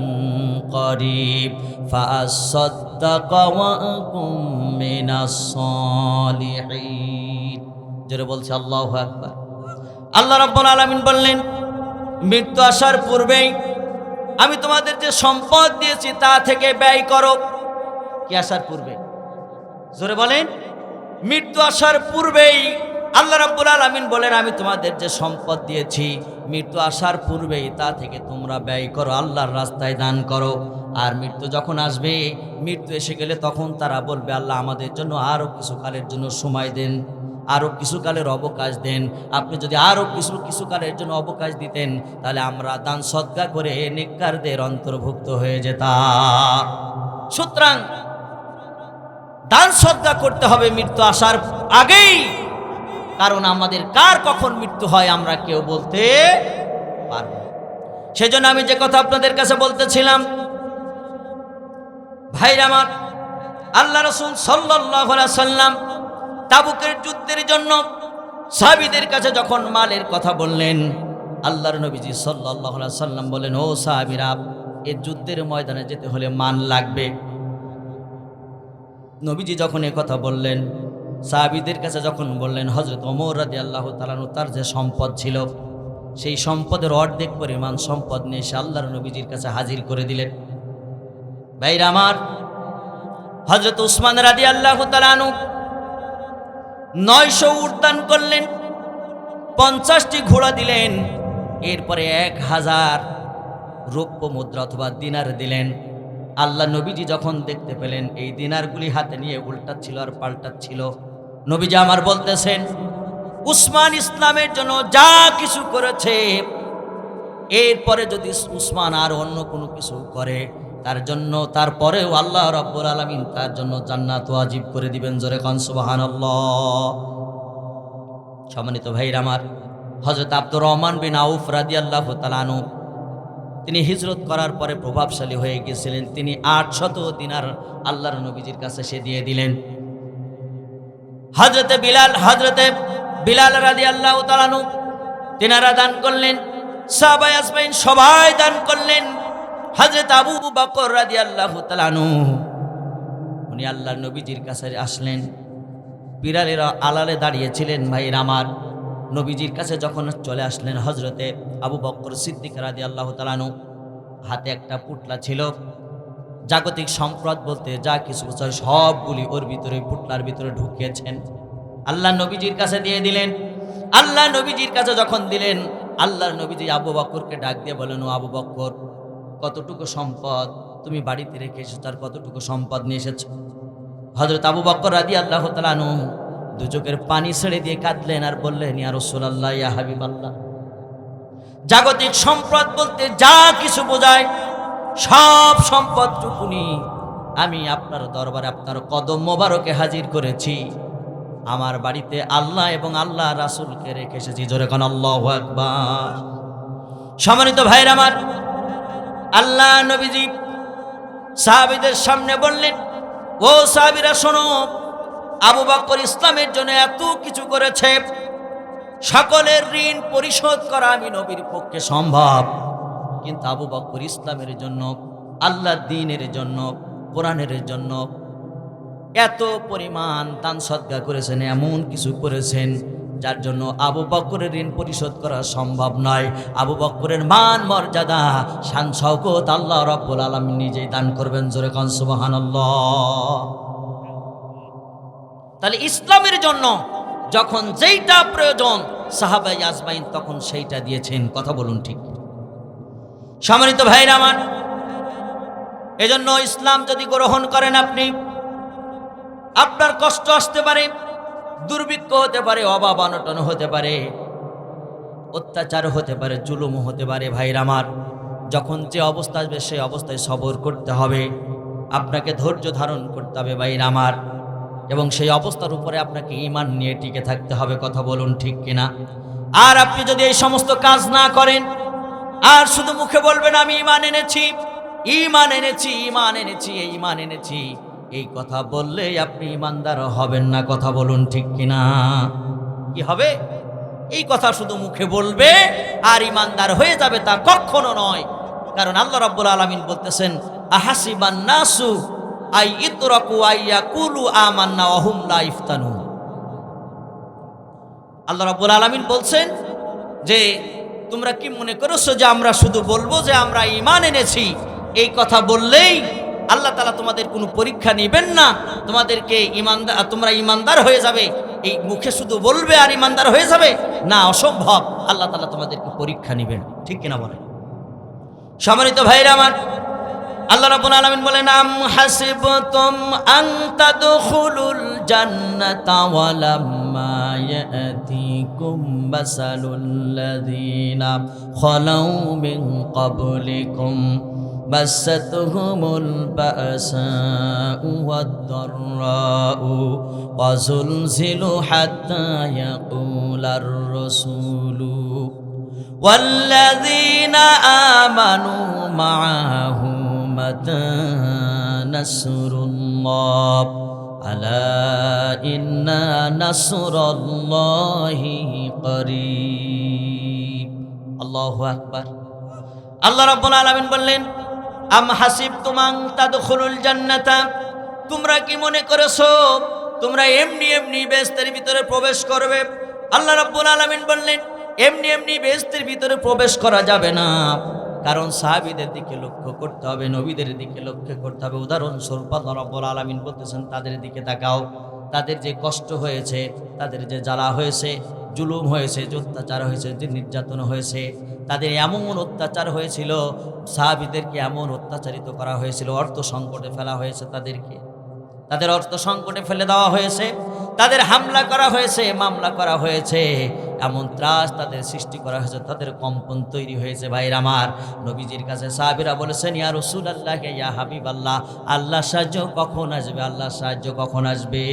করিব ফাআসাদদাকা ওয়া আকুম মিনাস সালিহিন। জোরে বলছে আল্লাহু আকবার। আল্লাহ রাব্বুল আলামিন বললেন, মৃত্যু আসার পূর্বেই আমি তোমাদের যে সম্পদ দিয়েছি তা থেকে ব্যয় করো। কি আসার পূর্বে? জোরে বলেন। মৃত্যু আসার পূর্বেই আল্লাহ রাব্বুল আলামিন বলেন, আমি তোমাদের যে সম্পদ দিয়েছি মৃত্যু আসার পূর্বেই তা থেকে তোমরা ব্যয় করো, আল্লাহর রাস্তায় দান করো। আর মৃত্যু যখন আসবে, মৃত্যু এসে গেলে তখন তারা বলবে, আল্লাহ আমাদের জন্য আরও কিছু কালের জন্য সময় দেন, আরও কিছু কালের অবকাশ দেন। আপনি যদি আরও কিছু কালের জন্য অবকাশ দিতেন, তাহলে আমরা দান সদকা করে নেককারদের অন্তর্ভুক্ত হয়ে যেতাম। সুতরাং দান সদকা করতে হবে মৃত্যু আসার আগেই, কারণ আমাদের কার কখন মৃত্যু হয় আমরা কেউ বলতে পারব না। সেজন্য আমি যে কথা আপনাদের কাছে বলতেছিলাম, ভাইরা আমার, আল্লাহ রাসূল সাল্লাল্লাহু আলাইহি সাল্লাম তাবুকের যুদ্ধের জন্য সাহাবীদের কাছে যখন মালের কথা বললেন, আল্লাহর নবীজি সাল্লাল্লাহু আলাইহি সাল্লাম বলেন, ও সাহাবীরা, এই যুদ্ধের ময়দানে যেতে হলে মান লাগবে। নবীজি যখন এই কথা বললেন, সাহাবীদের কাছে যখন বললেন, হযরত ওমর রাদিয়াল্লাহু তাআলা আনহু তার যে সম্পদ ছিল সেই সম্পদের অর্ধেক পরিমাণ সম্পদ নিয়ে এসে আল্লাহর নবীজির কাছে হাজির করে দিলেন। ভাইরা আমার, হযরত উসমান রাদিয়াল্লাহু তাআলা আনহু 900 উট দান করলেন, 50টি ঘোড়া দিলেন, এরপরে 1000 রৌপ্য মুদ্রা অথবা দিনার দিলেন। আল্লাহ নবীজি যখন দেখতে পেলেন এই দিনারগুলি হাতে নিয়ে উল্টাচ্ছিল আর পাল্টাচ্ছিল, নবীজি আমার বলতেছেন, উসমান ইসলামের জন্য যা কিছু করেছে, এরপরে যদি উসমান আর অন্য কোনো কিছু করে তার জন্য, তারপরেও আল্লাহ রাব্বুল আলামিন তার জন্য জান্নাত ওয়াজিব করে দিবেন। জোরে কান সুবহানাল্লাহ। সম্মানিত ভাইরা আমার, হযরত আব্দুর রহমান বিন আউফ রাদিয়াল্লাহু তাআলা আনহু তিনি হিজরত করার পরে প্রভাবশালী হয়ে গিয়েছিলেন। তিনি 800 দিনার আল্লাহর নবীজির কাছে সে দিয়ে দিলেন। হযরতে বিলাল রাদিয়াল্লাহু তাআলা আনহু তিনারা দান করলেন, সাহাবায়ে আজমাইন সবাই দান করলেন। হযরত আবু বকর রাদিয়াল্লাহু তাআলা আনহু উনি আল্লাহর নবীজির কাছে আসলেন, বিড়ালের আড়ালে দাঁড়িয়েছিলেন। ভাইরা আমার, নবীজির কাছে যখন চলে আসলেন, হযরতে আবু বকর সিদ্দিক রাদিয়াল্লাহু তাআলা আনহু হাতে একটা পুটলা ছিল, জাগতিক সম্পদ বলতে যা কিছু চাই সবগুলি ওর ভিতরে, পুটলার ভিতরে ঢুকিয়েছেন, আল্লাহ নবীজির কাছে দিয়ে দিলেন। আল্লাহ নবীজির কাছে যখন দিলেন, আল্লাহর নবীজি আবু বকরকে ডাক দিয়ে বলেন, ও আবু বকর, কতটুকু সম্পদ তুমি বাড়িতে রেখে এসেছো, তার কতটুকু সম্পদ নিয়ে এসেছো? হযরত আবু বকর রাদিয়াল্লাহু তাআলা আনহু দু চোখের পানি ছেড়ে দিয়ে কাঁদলেন আর বললেন, ইয়া রাসূলুল্লাহ, ইয়া হাবিবাল্লাহ, জাগতিক সম্পদ বলতে যা কিছু বোঝায় সব সম্পদটুকুনি আমি আপনার দরবারে আপনার কদম মোবারকে হাজির করেছি। আমার বাড়িতে আল্লাহ এবং আল্লাহ রাসূলকে রেখে এসেছি। জোরে কোন আল্লাহু আকবার। সম্মানিত ভাইরা আমার, আল্লাহ নবীজি সাহাবীদের সামনে বললেন, ও সাহাবীরা শোনো, আবু বকর ইসলামের জন্য এত কিছু করেছে, সকলের ঋণ পরিশোধ করা আমি নবীর পক্ষে সম্ভব, কিন্তু আবু বকর ইসলামের জন্য, আল্লাহর দ্বীনের জন্য, কোরআনের জন্য এত পরিমাণ দান সদকা করেছেন, এমন কিছু করেছেন যার জন্য আবু বকরের ঋণ পরিশোধ করা সম্ভব নয়। আবু বকরের মান মর্যাদা শান শওকত আল্লাহ রাব্বুল আলামিন নিজেই দান করবেন। জোরে কোন সুবহানাল্লাহ। তাহলে ইসলামের জন্য যখন যেইটা প্রয়োজন সাহাবায়ে আজমাইন তখন সেইটা দিয়েছেন। কথা বলুন ঠিক। সম্মানিত ভাইরা আমার, এজন্য ইসলাম যদি গ্রহণ করেন আপনি, আপনার কষ্ট আসতে পারে, দুর্ভিক্ষ হতে পারে, অভাব অনটন হতে পারে, অত্যাচার হতে পারে, জুলুম হতে পারে। ভাইরা আমার, যখন যে অবস্থা আসবে সেই অবস্থায় সবর করতে হবে, আপনাকে ধৈর্য ধারণ করতে হবে ভাইরা আমার, এবং সেই অবস্থার উপরে আপনাকে ঈমান নিয়ে টিকে থাকতে হবে। কথা বলুন ঠিক কিনা? আর আপনি যদি এই সমস্ত কাজ না করেন, আর শুধু মুখে বলবেন আমি ঈমান এনেছি, ঈমান এনেছি, ঈমান এনেছি, ঈমান এনেছি, এই কথা বললে আপনি ঈমানদার হবেন না। কথা বলুন ঠিক কিনা? কি হবে? এই কথা শুধু মুখে বলবে আর ঈমানদার হয়ে যাবে, তা কখনো নয়। কারণ আল্লাহ রাব্বুল আলামিন বলতেছেন, আহাসিবান নাসু আই ইতরাকু আইয়াকুলু আমান্না ওয়া হুম লা ইফতানুন। আল্লাহ রাব্বুল আলামিন বলছেন যে তোমরা কি মনে করছো যে আমরা শুধু বলবো যে আমরা ঈমান এনেছি, এই কথা বললেই আল্লাহ তাআলা তোমাদের কোনো পরীক্ষা নেবেন না, তোমাদেরকে ঈমানদার, তোমরা ঈমানদার হয়ে যাবে, এই মুখে শুধু বলবে আর ঈমানদার হয়ে যাবে? না, অসম্ভব। আল্লাহ তাআলা তোমাদেরকে পরীক্ষা নেবেন। ঠিক কিনা বলেন? সম্মানিত ভাইরা আমার, আল্লাহ রাব্বুল আলামিন বলেন, আম হাসিবতুম আন তাদখুলুল জান্নাতা ওয়া লাম্মা ইয়াতিকুম মাসালুল লাযিনা খালাউ মিন ক্বাবলিকুম মাসাতুহুমুল বাসাউ ওয়াদ-দাররাউ ওয়া যুলজিলু হাত্তা ইয়াকুলার রাসূলু ওয়াল্লাযীনা আমানু মাআহু মাতা নাসরুল্লাহ আলা ইন্না নাসরাল্লাহি করিব। আল্লাহু আকবার। আল্লাহ রাব্বুল আলামিন বললেন, আম হাসিবতুম আন তাদখুলুল জান্নাতা, তোমরা কি মনে করেছো তোমরা এমনি এমনি বেহেশতের ভিতরে প্রবেশ করবে? আল্লাহ রাব্বুল আলামিন বললেন, এমনি এমনি বেহেশতের ভিতরে প্রবেশ করা যাবে না। কারণ সাহাবীদের দিকে লক্ষ্য করতে হবে, নবীদের দিকে লক্ষ্য করতে হবে। উদাহরণস্বরূপ আল্লাহ রাব্বুল আলামিন বলতেছেন, তাদের দিকে তাকাও, তাদের যে কষ্ট হয়েছে, তাদের যে জ্বালা হয়েছে, জুলুম হয়েছে, যে অত্যাচার হয়েছে, যে নির্যাতন হয়েছে, তাদের এমন অত্যাচার হয়েছিল, সাহাবীদেরকে এমন অত্যাচারিত করা হয়েছিল, অর্থ সংকটে ফেলা হয়েছে, তাদের অর্থ সংকটে ফেলে দেওয়া হয়েছে, তাদের হামলা করা হয়েছে, মামলা করা হয়েছে, এমন ত্রাস তাদের সৃষ্টি করা হয়েছে, তাদের কম্পন তৈরি হয়েছে। ভাইরা আমার, নবীজির কাছে সাহাবীরা বলেছেন, ইয়া রাসূলুল্লাহ, ইয়া হাবিবাল্লাহ, আল্লাহর সাহায্য কখন আসবে? আল্লাহর সাহায্য কখন আসবে?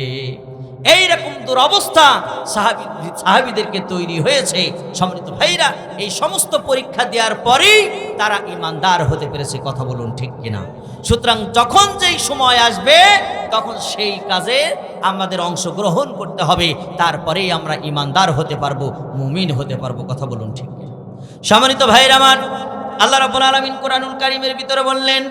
এইরকম দুরবস্থা সাহাবীদেরকে তৈরি হয়েছে। সম্মানিত ভাইরা, এই সমস্ত পরীক্ষা দেওয়ার পরেই তারা ঈমানদার হতে পেরেছে। কথা বলুন ঠিক কিনা? সুতরাং যখন যেই সময় আসবে তখন সেই কাজে আমাদের অংশগ্রহণ করতে হবে, তারপরেই আমরা ঈমানদার হতে পারবো, মুমিন হতে পারবো। কথা বলুন ঠিক কিনা? সম্মানিত ভাইরা আমার, আল্লাহ রাব্বুল আলামিন কোরআনুল কারীমের ভিতরে বললেন,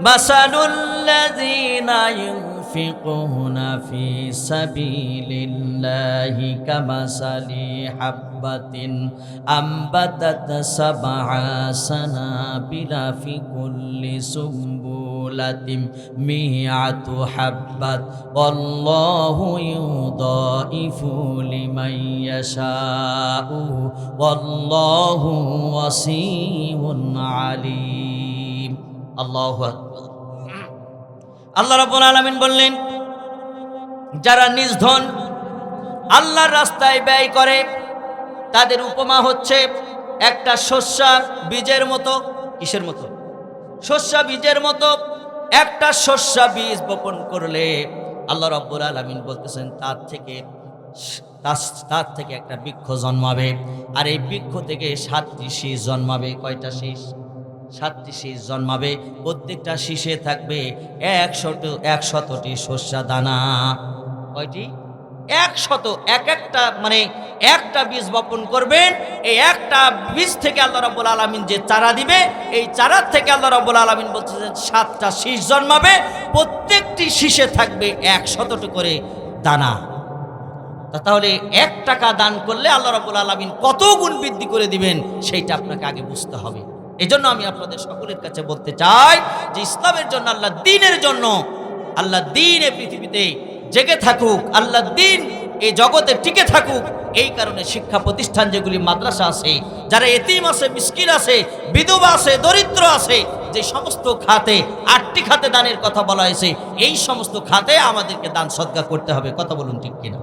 মাসালুল্লাযীনা ইউনফিকুনা ফি সাবিলিল্লাহি কামাসালি হাববাতিন আম্বাতাত সাবআ সানাবিলা ফি কুল্লি সুম্বুলাতিন মিআতু হাব্বাত ওয়াল্লাহু ইউদাইফু লিমান ইয়াশাউ ওয়াল্লাহু ওয়াসিউন আলীম। আল্লাহু আকবার। আল্লাহ রাব্বুল আলামিন বললেন, যারা নিজ ধন আল্লাহর রাস্তায় ব্যয় করে তাদের উপমা হচ্ছে একটা শস্য বীজের মতো। কিসের মতো? শস্য বীজের মতো। একটা শস্য বীজ বপন করলে আল্লাহ রাব্বুল আলামিন বলতেছেন তার থেকে একটা বৃক্ষ জন্মাবে, আর এই বৃক্ষ থেকে 7টি শীষ জন্মাবে। কয়টা শীষ? 7টি শীষ জন্মাবে। প্রত্যেকটা শীষে থাকবে 100টি শস্য দানা। কয়টি? 100 একটা মানে একটা বীজ বপন করবেন, এই একটা বীজ থেকে আল্লাহ রাব্বুল আলামিন যে চারা দিবে, এই চারার থেকে আল্লাহ রাব্বুল আলামিন বলছে যে 7টা শীষ জন্মাবে, প্রত্যেকটি শীষে থাকবে 100টি করে দানা। তাহলে 1 টাকা দান করলে আল্লাহ রাব্বুল আলামিন কত গুণ বৃদ্ধি করে দিবেন সেইটা আপনাকে আগে বুঝতে হবে। এজন্য আমি আপনাদের সকলের কাছে বলতে চাই যে ইসলামের জন্য, আল্লাহ দ্বীনের জন্য, আল্লাহ দ্বীন এই পৃথিবীতে জেগে থাকুক, আল্লাহ দ্বীন এই জগতে টিকে থাকুক। এই কারণে শিক্ষা প্রতিষ্ঠান যেগুলি মাদ্রাসা আছে, যারা এতিম আছে, মিসকিন আছে, বিধবা আছে, দরিদ্র আছে, যে সমস্ত খাতে 8টি খাতে দানের কথা বলা হয়েছে, এই সমস্ত খাতে আমাদেরকে দান সদকা করতে হবে। কথা বলুন ঠিক কিনা?